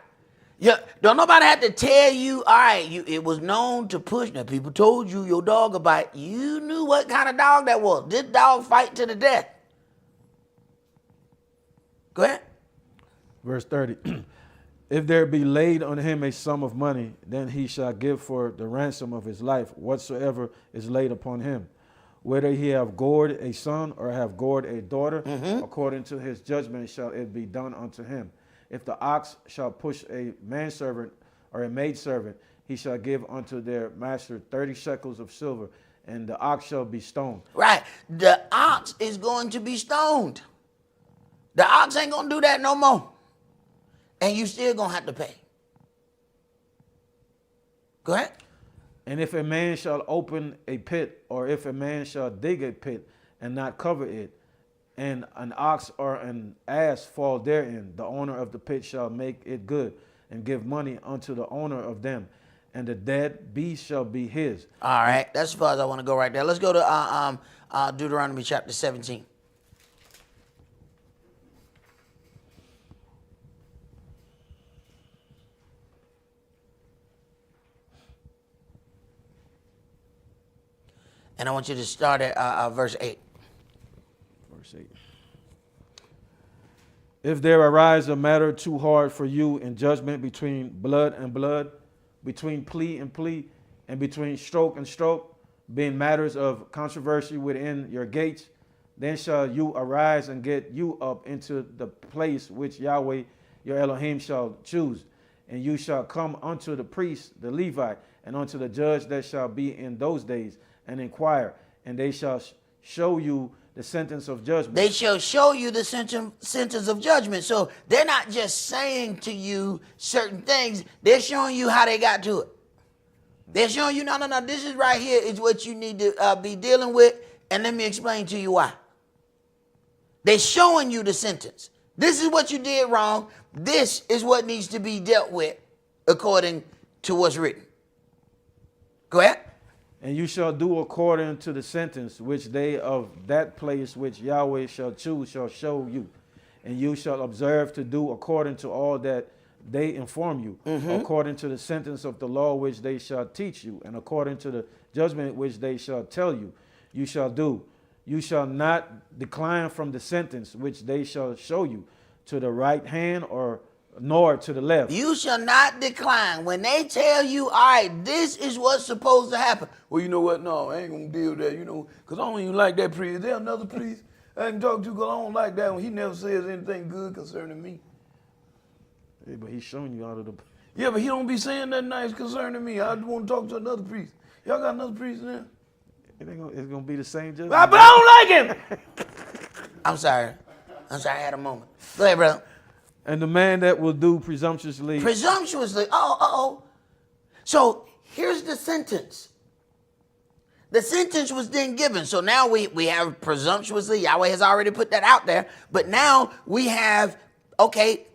Don't nobody have to tell you, all right, it was known to push. Now, people told you your dog will bite. You knew what kind of dog that was. This dog fight to the death. Go ahead. Verse 30. If there be laid on him a sum of money, then he shall give for the ransom of his life whatsoever is laid upon him. Whether he have gored a son or have gored a daughter, according to his judgment shall it be done unto him. If the ox shall push a manservant or a maidservant, he shall give unto their master 30 shekels of silver, and the ox shall be stoned. Right. The ox is going to be stoned. The ox ain't going to do that no more. And you still going to have to pay. Go ahead. And if a man shall open a pit, or if a man shall dig a pit and not cover it, and an ox or an ass fall therein, the owner of the pit shall make it good and give money unto the owner of them, and the dead beast shall be his. All right. That's as far as I want to go right there. Let's go to Deuteronomy chapter 17. And I want you to start at verse 8. Verse 8. If there arise a matter too hard for you in judgment between blood and blood, between plea and plea, and between stroke and stroke, being matters of controversy within your gates, then shall you arise and get you up into the place which Yahweh your Elohim shall choose. And you shall come unto the priest, the Levite, and unto the judge that shall be in those days, and inquire, and they shall show you the sentence of judgment. They shall show you the sentence of judgment. So they're not just saying to you certain things. They're showing you how they got to it. They're showing you, no, this is right here is what you need to be dealing with. And let me explain to you why. They're showing you the sentence. This is what you did wrong. This is what needs to be dealt with according to what's written. Go ahead. And you shall do according to the sentence which they of that place which Yahweh shall choose shall show you. And you shall observe to do according to all that they inform you, according to the sentence of the law which they shall teach you, and according to the judgment which they shall tell you, you shall do. You shall not decline from the sentence which they shall show you, to the right hand or nor to the left. You shall not decline. When they tell you, all right, this is what's supposed to happen. Well, you know what? No, I ain't going to deal with that, because I don't even like that priest. Is there another priest I can talk to because I don't like that one? He never says anything good concerning me. Hey, but he's showing you out of the... Yeah, but he don't be saying nothing nice concerning me. I want to talk to another priest. Y'all got another priest in there? It's going to be the same judgment. But I don't like him. I'm sorry. I had a moment. Go ahead, brother. And the man that will do presumptuously. Presumptuously. So here's the sentence. The sentence was then given. So now we have presumptuously. Yahweh has already put that out there. But now we have, okay,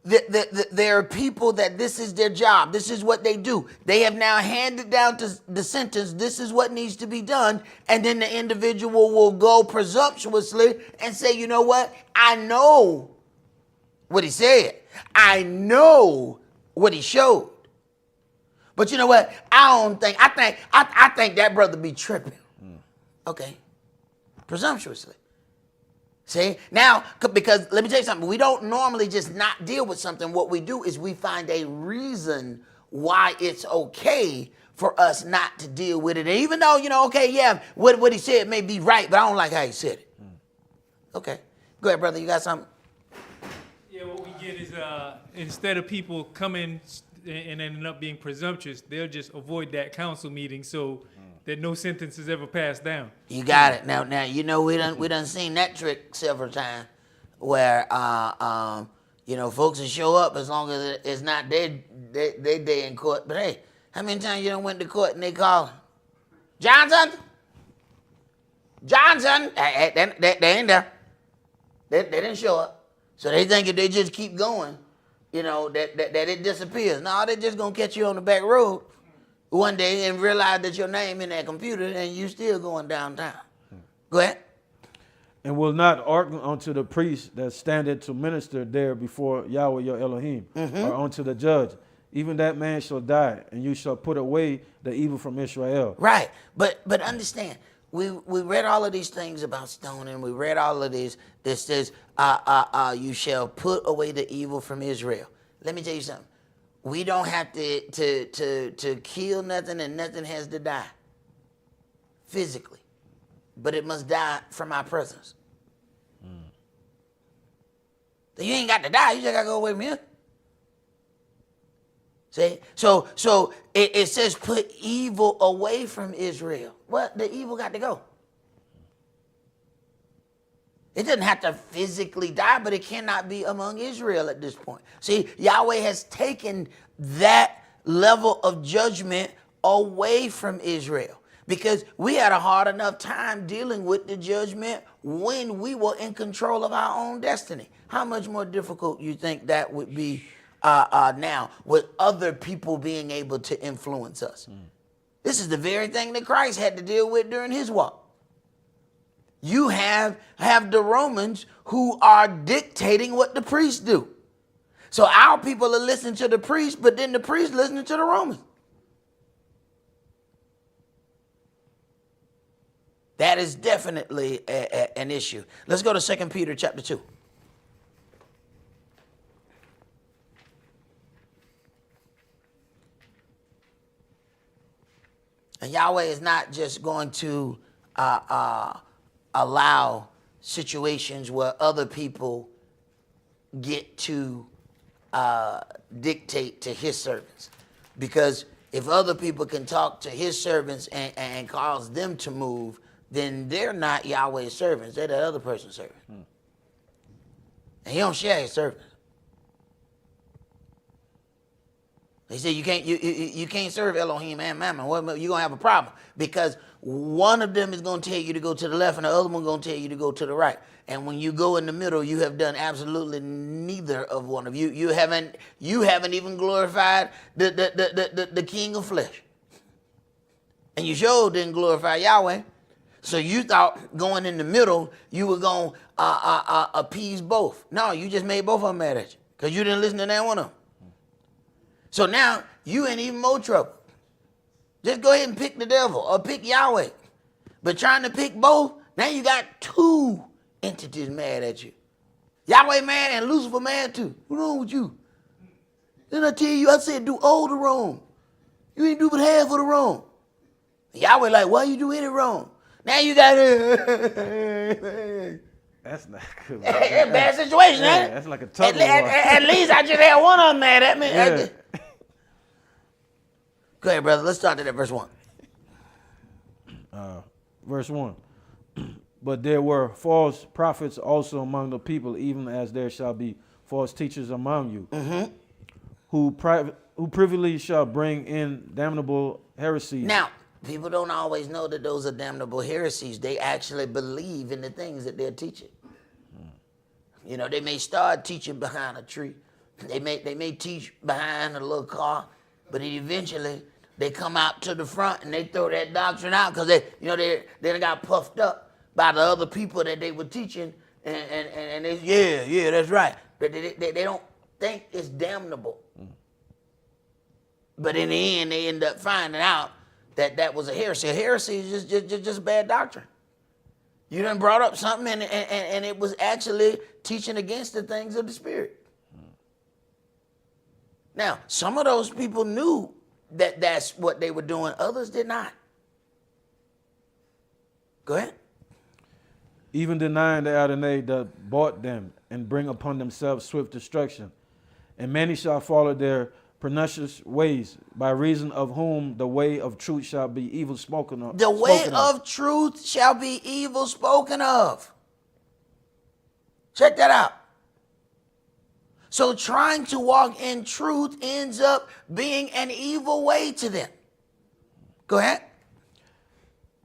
there are people that this is their job. This is what they do. They have now handed down to the sentence. This is what needs to be done. And then the individual will go presumptuously and say, you know what? I know what he said. I know what he showed. But you know what? I think that brother be tripping. Okay. Presumptuously. See, now, because let me tell you something, we don't normally just not deal with something. What we do is we find a reason why it's okay for us not to deal with it. And even though, okay, yeah, what he said may be right, but I don't like how he said it. Okay. Go ahead, brother. You got something? Yeah, what we get is instead of people coming and ending up being presumptuous, they'll just avoid that council meeting so that no sentence is ever passed down. You got it. Now we done seen that trick several times where folks will show up as long as it's not their day in court. But hey, how many times you done went to court and they call Johnson? Hey, they ain't there. They didn't show up. So they think if they just keep going, that it disappears. No, they just gonna catch you on the back road one day and realize that your name in that computer and you still going downtown. Go ahead. And will not hearken unto the priest that standeth to minister there before Yahweh your Elohim, or unto the judge. Even that man shall die, and you shall put away the evil from Israel. Right. But understand, we read all of these things about stoning. We read all of this. This says, you shall put away the evil from Israel. Let me tell you something. We don't have to kill nothing, and nothing has to die physically, but it must die from our presence. So you ain't got to die. You just got to go away from here. See? So it says put evil away from Israel. What? The evil got to go. It doesn't have to physically die, but it cannot be among Israel at this point. See, Yahweh has taken that level of judgment away from Israel because we had a hard enough time dealing with the judgment when we were in control of our own destiny. How much more difficult you think that would be now with other people being able to influence us? This is the very thing that Christ had to deal with during his walk. You have the Romans who are dictating what the priests do. So our people are listening to the priests, but then the priests listening to the Romans. That is definitely an issue. Let's go to 2 Peter chapter 2. And Yahweh is not just going to allow situations where other people get to dictate to his servants. Because if other people can talk to his servants and cause them to move, then they're not Yahweh's servants. They're that other person's servants. And he don't share his servants. He said you can't serve Elohim and Mammon. Well, you're going to have a problem because one of them is going to tell you to go to the left and the other one going to tell you to go to the right. And when you go in the middle, you have done absolutely neither of one of you. You haven't even glorified the King of flesh. And you sure didn't glorify Yahweh. So you thought going in the middle, you were going to appease both. No, you just made both of them mad at you because you didn't listen to that one of them. So now you in even more trouble. Just go ahead and pick the devil or pick Yahweh. But trying to pick both, now you got two entities mad at you. Yahweh mad and Lucifer mad too. What's wrong with you? Then I tell you, I said do all the wrong. You ain't do but half of the wrong. Yahweh like, why you do any wrong? Now you got That's not good. bad situation, Yeah, ain't it? that's like a tug of war. At least I just had one of them mad at me. Yeah. Go ahead, brother. Let's start at verse 1. Verse 1. But there were false prophets also among the people, even as there shall be false teachers among you, who privily shall bring in damnable heresies. Now, people don't always know that those are damnable heresies. They actually believe in the things that they're teaching. You know, they may start teaching behind a tree. They may teach behind a little car, but eventually they come out to the front and they throw that doctrine out because they got puffed up by the other people that they were teaching, and they yeah, that's right. But they don't think it's damnable. But in the end, they end up finding out that was a heresy. A heresy is just bad doctrine. You done brought up something, and it was actually teaching against the things of the Spirit. Now, some of those people knew that that's what they were doing. Others did not. Go ahead. Even denying the Adonai that bought them, and bring upon themselves swift destruction. And many shall follow their pernicious ways, by reason of whom the way of truth shall be evil spoken of. The way of truth shall be evil spoken of. Check that out. So trying to walk in truth ends up being an evil way to them. Go ahead.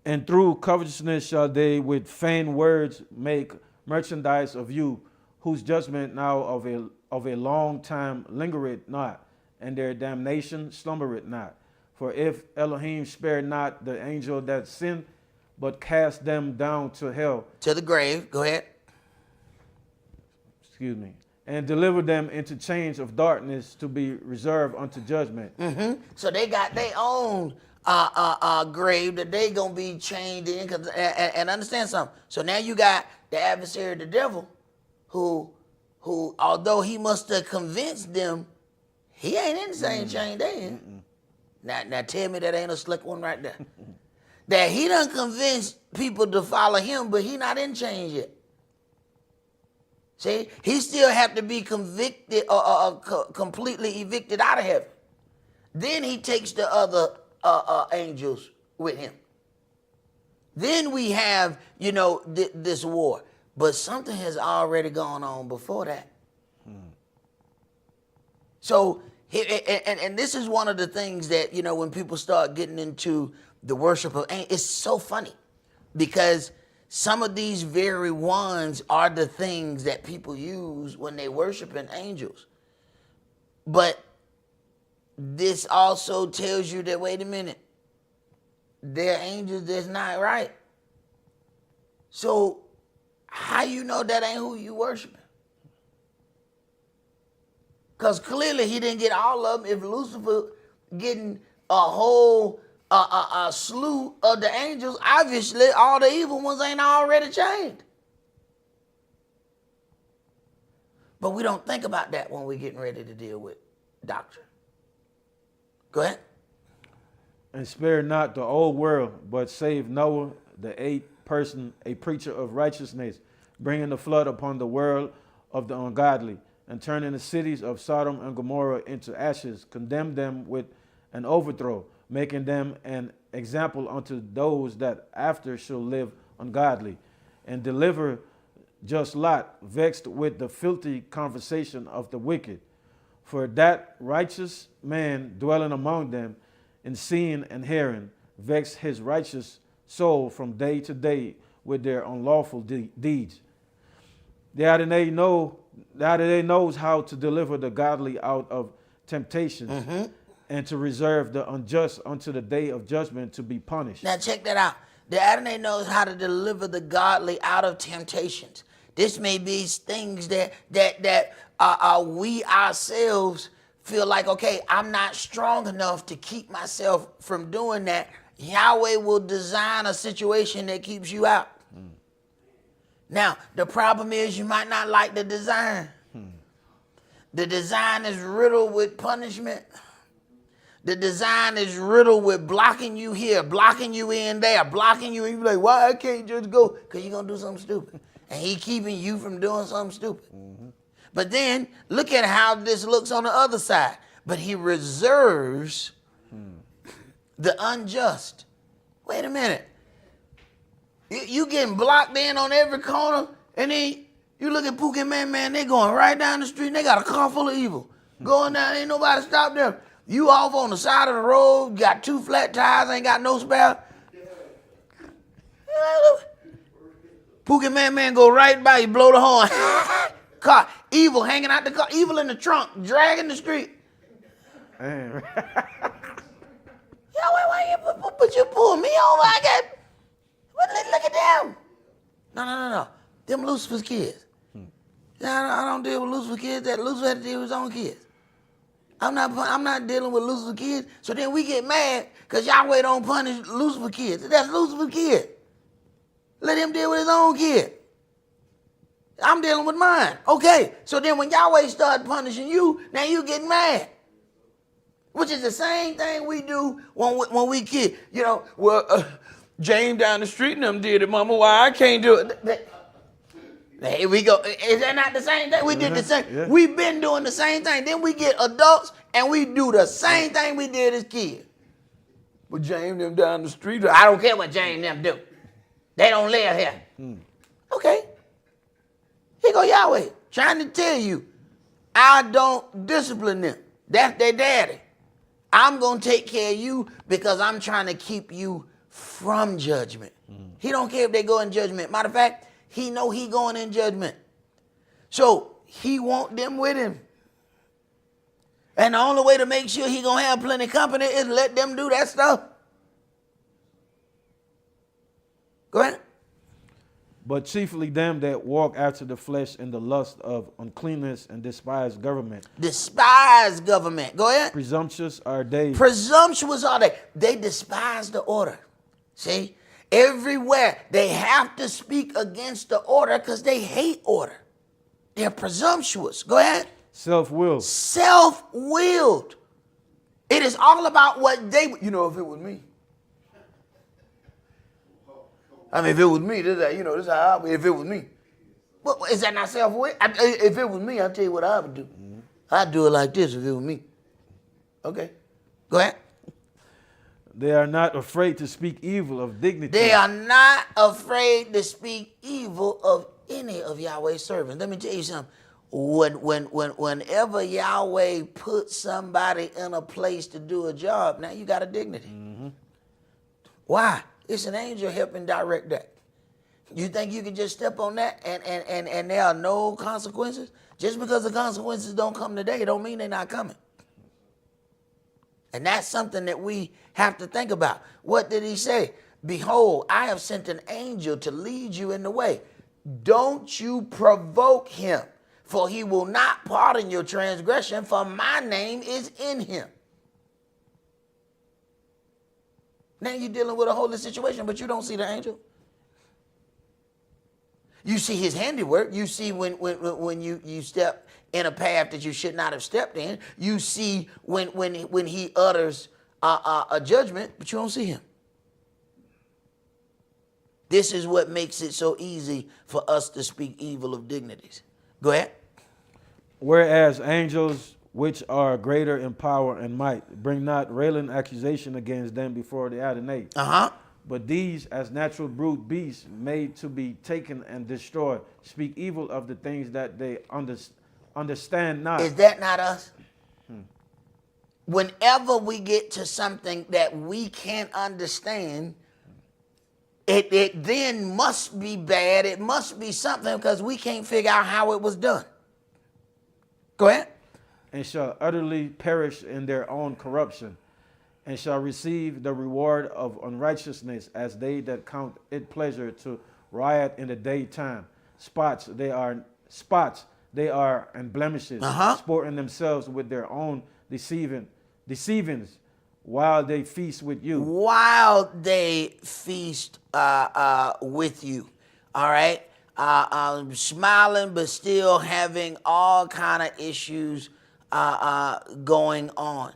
And through covetousness shall they with feigned words make merchandise of you, whose judgment now of a long time lingereth not, and their damnation slumbereth not. For if Elohim spared not the angel that sinned, but cast them down to hell. To the grave. Go ahead. Excuse me. And delivered them into chains of darkness to be reserved unto judgment. Mm-hmm. So they got their own grave that they gonna be chained in. And understand something. So now you got the adversary, the devil, who although he must have convinced them, he ain't in the same chain they in. Now tell me that ain't a slick one right there. That he done convinced people to follow him, but he not in chains yet. See, he still have to be convicted or completely evicted out of heaven. Then he takes the other angels with him. Then we have, this war. But something has already gone on before that. So, and this is one of the things that, when people start getting into the worship of angels, it's so funny because some of these very ones are the things that people use when they worshiping angels. But this also tells you that, wait a minute, they're angels that's not right. So how you know that ain't who you worshiping? Because clearly he didn't get all of them. If Lucifer getting a whole a slew of the angels, obviously all the evil ones ain't already chained. But we don't think about that when we're getting ready to deal with doctrine. Go ahead. And spare not the old world, but save Noah, the eighth person, a preacher of righteousness, bringing the flood upon the world of the ungodly, and turning the cities of Sodom and Gomorrah into ashes, condemned them with an overthrow, making them an example unto those that after shall live ungodly, and deliver just Lot, vexed with the filthy conversation of the wicked. For that righteous man dwelling among them, in seeing and hearing, vexed his righteous soul from day to day with their unlawful deeds. The Adonai knows how to deliver the godly out of temptations, and to reserve the unjust unto the day of judgment to be punished. Now check that out. The Adonai knows how to deliver the godly out of temptations. This may be things that we ourselves feel like, okay, I'm not strong enough to keep myself from doing that. Yahweh will design a situation that keeps you out. Now, the problem is you might not like the design. The design is riddled with punishment. The design is riddled with blocking you here, blocking you in there, blocking you. You're like, why I can't just go? Because you're going to do something stupid. And he keeping you from doing something stupid. But then look at how this looks on the other side. But he reserves the unjust. Wait a minute. You getting blocked in on every corner, and then you look at Pookie Man, they going right down the street, and they got a car full of evil. Going down, ain't nobody stop them. You off on the side of the road, got 2 flat tires, ain't got no spare. Pookie Man go right by you, blow the horn. Car. Evil hanging out the car, evil in the trunk, dragging the street. Man. Yahweh, why you pull me over? I got, look at them. No. Them Lucifer's kids. I don't deal with Lucifer's kids. That Lucifer had to deal with his own kids. I'm not dealing with Lucifer's kids. So then we get mad because Yahweh don't punish Lucifer's kids. That's Lucifer's kid. Let him deal with his own kid. I'm dealing with mine. Okay. So then when Yahweh started punishing you, now you getting mad. Which is the same thing we do when we kid. You know, well, James down the street and them did it, mama. Why I can't do it? Here we go. Is that not the same thing? We did the same. Yeah. We've been doing the same thing. Then we get adults and we do the same thing we did as kids. But James them down the street, I don't care what James them do. They don't live here. Okay. Here go Yahweh trying to tell you, I don't discipline them. That's their daddy. I'm going to take care of you because I'm trying to keep you from judgment. He don't care if they go in judgment. Matter of fact, he know he going in judgment. So he want them with him. And the only way to make sure he going to have plenty company is let them do that stuff. Go ahead. But chiefly them that walk after the flesh in the lust of uncleanness and despise government. Despise government. Go ahead. Presumptuous are they. Presumptuous are they. They despise the order. See? Everywhere they have to speak against the order because they hate order. They're presumptuous. Go ahead. Self-willed. Self-willed. It is all about what they, if it was me. I mean, if it was me, this is how I would, if it was me. But is that not self-willed? If it was me, I'll tell you what I would do. I'd do it like this if it was me. Okay. Go ahead. They are not afraid to speak evil of dignity. They are not afraid to speak evil of any of Yahweh's servants. Let me tell you something. Whenever Yahweh puts somebody in a place to do a job, now you got a dignity. Why? It's an angel helping direct that. You think you can just step on that and there are no consequences? Just because the consequences don't come today, don't mean they're not coming. And that's something that we have to think about. What did he say? Behold, I have sent an angel to lead you in the way. Don't you provoke him, for he will not pardon your transgression, for my name is in him. Now you're dealing with a holy situation, but you don't see the angel. You see his handiwork. You see when you step in a path that you should not have stepped in. You see when he utters a judgment, but you don't see him. This is what makes it so easy for us to speak evil of dignities. Go ahead. Whereas angels, which are greater in power and might, bring not railing accusation against them before the Adonai. But these, as natural brute beasts, made to be taken and destroyed, speak evil of the things that they understand not. Is that not us? Whenever we get to something that we can't understand, it then must be bad. It must be something because we can't figure out how it was done. Go ahead. And shall utterly perish in their own corruption, and shall receive the reward of unrighteousness as they that count it pleasure to riot in the daytime. Spots they are, and blemishes, sporting themselves with their own deceivings, while they feast with you. While they feast with you. All right. Smiling, but still having all kind of issues going on.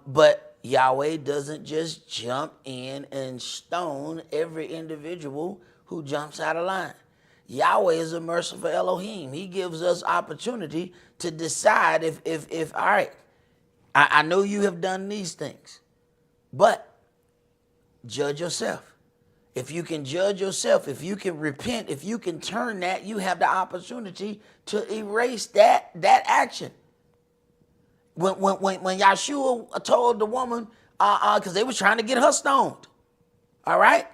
But Yahweh doesn't just jump in and stone every individual who jumps out of line. Yahweh is a merciful Elohim. He gives us opportunity to decide if all right, I know you have done these things, but judge yourself. If you can judge yourself, if you can repent, if you can turn that, you have the opportunity to erase that action. When Yahshua told the woman, because they was trying to get her stoned, all right?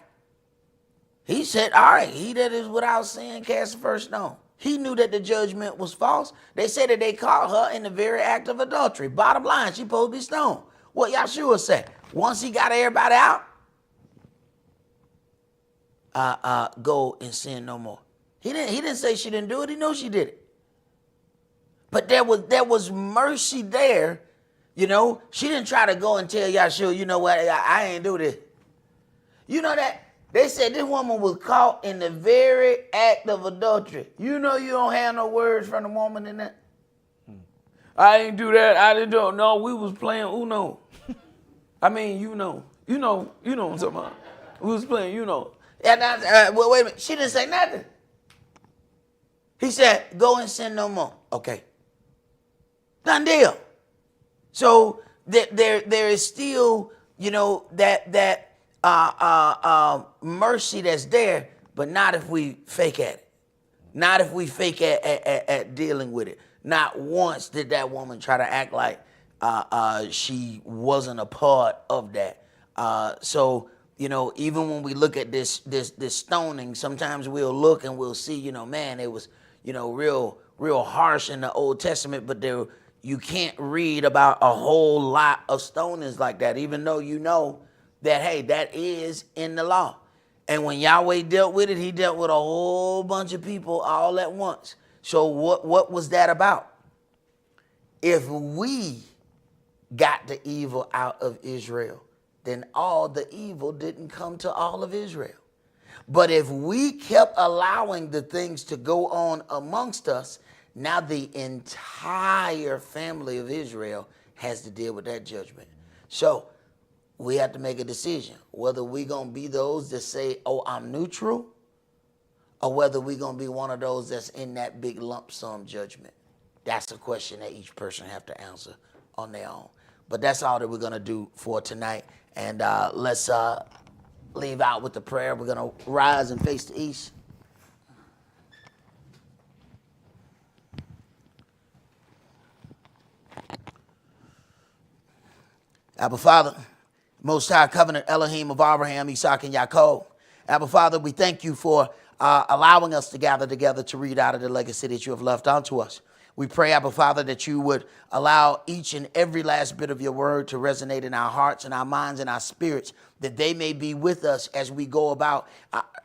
He said, all right, he that is without sin cast the first stone. He knew that the judgment was false. They said that they caught her in the very act of adultery. Bottom line, she supposed to be stoned. What Yahshua said, once he got everybody out, go and sin no more. He didn't say she didn't do it. He knew she did it. But there was mercy there. You know, she didn't try to go and tell Yahshua, you know what, I ain't do this. You know that? They said this woman was caught in the very act of adultery. You know you don't have no words from the woman in that? I didn't do that. I didn't do it. No, we was playing Uno. I mean, you know what I'm talking about. We was playing, And well, wait a minute. She didn't say nothing. He said, go and sin no more. Okay. Done deal. So there is still, that mercy that's there, but not if we fake at it. Not if we fake at dealing with it. Not once did that woman try to act like she wasn't a part of that. So even when we look at this stoning, sometimes we'll look and we'll see, man, it was, real harsh in the Old Testament, but you can't read about a whole lot of stonings like that, even though you know that, hey, that is in the law. And when Yahweh dealt with it, he dealt with a whole bunch of people all at once. So what was that about? If we got the evil out of Israel, then all the evil didn't come to all of Israel. But if we kept allowing the things to go on amongst us, now the entire family of Israel has to deal with that judgment. So we have to make a decision whether we're going to be those that say, oh, I'm neutral, or whether we're going to be one of those that's in that big lump sum judgment. That's a question that each person have to answer on their own. But that's all that we're going to do for tonight. And let's leave out with the prayer. We're going to rise and face the east. Abba Father, Most High Covenant Elohim of Abraham, Isaac, and Yaakov. Abba Father, we thank you for allowing us to gather together to read out of the legacy that you have left unto us. We pray, Abba Father, that you would allow each and every last bit of your word to resonate in our hearts and our minds and our spirits, that they may be with us as we go about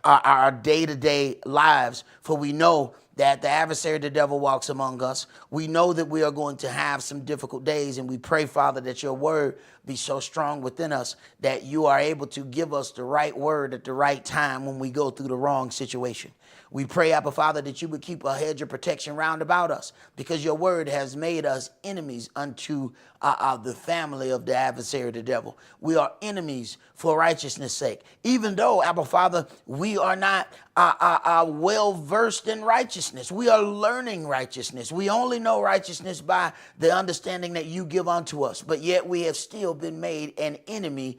our day-to-day lives. For we know that the adversary, the devil, walks among us. We know that we are going to have some difficult days, and we pray, Father, that your word be so strong within us that you are able to give us the right word at the right time when we go through the wrong situation. We pray, Abba Father, that you would keep a hedge of protection round about us, because your word has made us enemies unto the family of the adversary, the devil. We are enemies for righteousness' sake. Even though, Abba Father, we are not well versed in righteousness. We are learning righteousness. We only know righteousness by the understanding that you give unto us. But yet we have still been made an enemy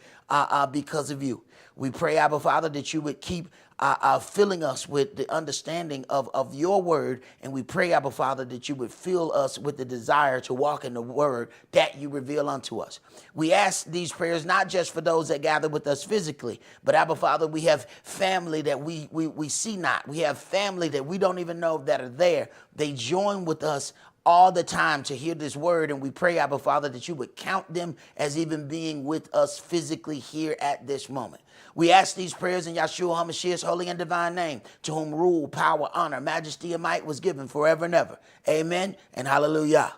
because of you. We pray, Abba Father, that you would keep filling us with the understanding of your word. And we pray, Abba Father, that you would fill us with the desire to walk in the word that you reveal unto us. We ask these prayers not just for those that gather with us physically, but Abba Father, we have family that we see not. We have family that we don't even know that are there. They join with us all the time to hear this word, and we pray, Abba Father, that you would count them as even being with us physically here at this moment. We ask these prayers in Yahshua HaMashiach's holy and divine name, to whom rule, power, honor, majesty, and might was given forever and ever. Amen and hallelujah.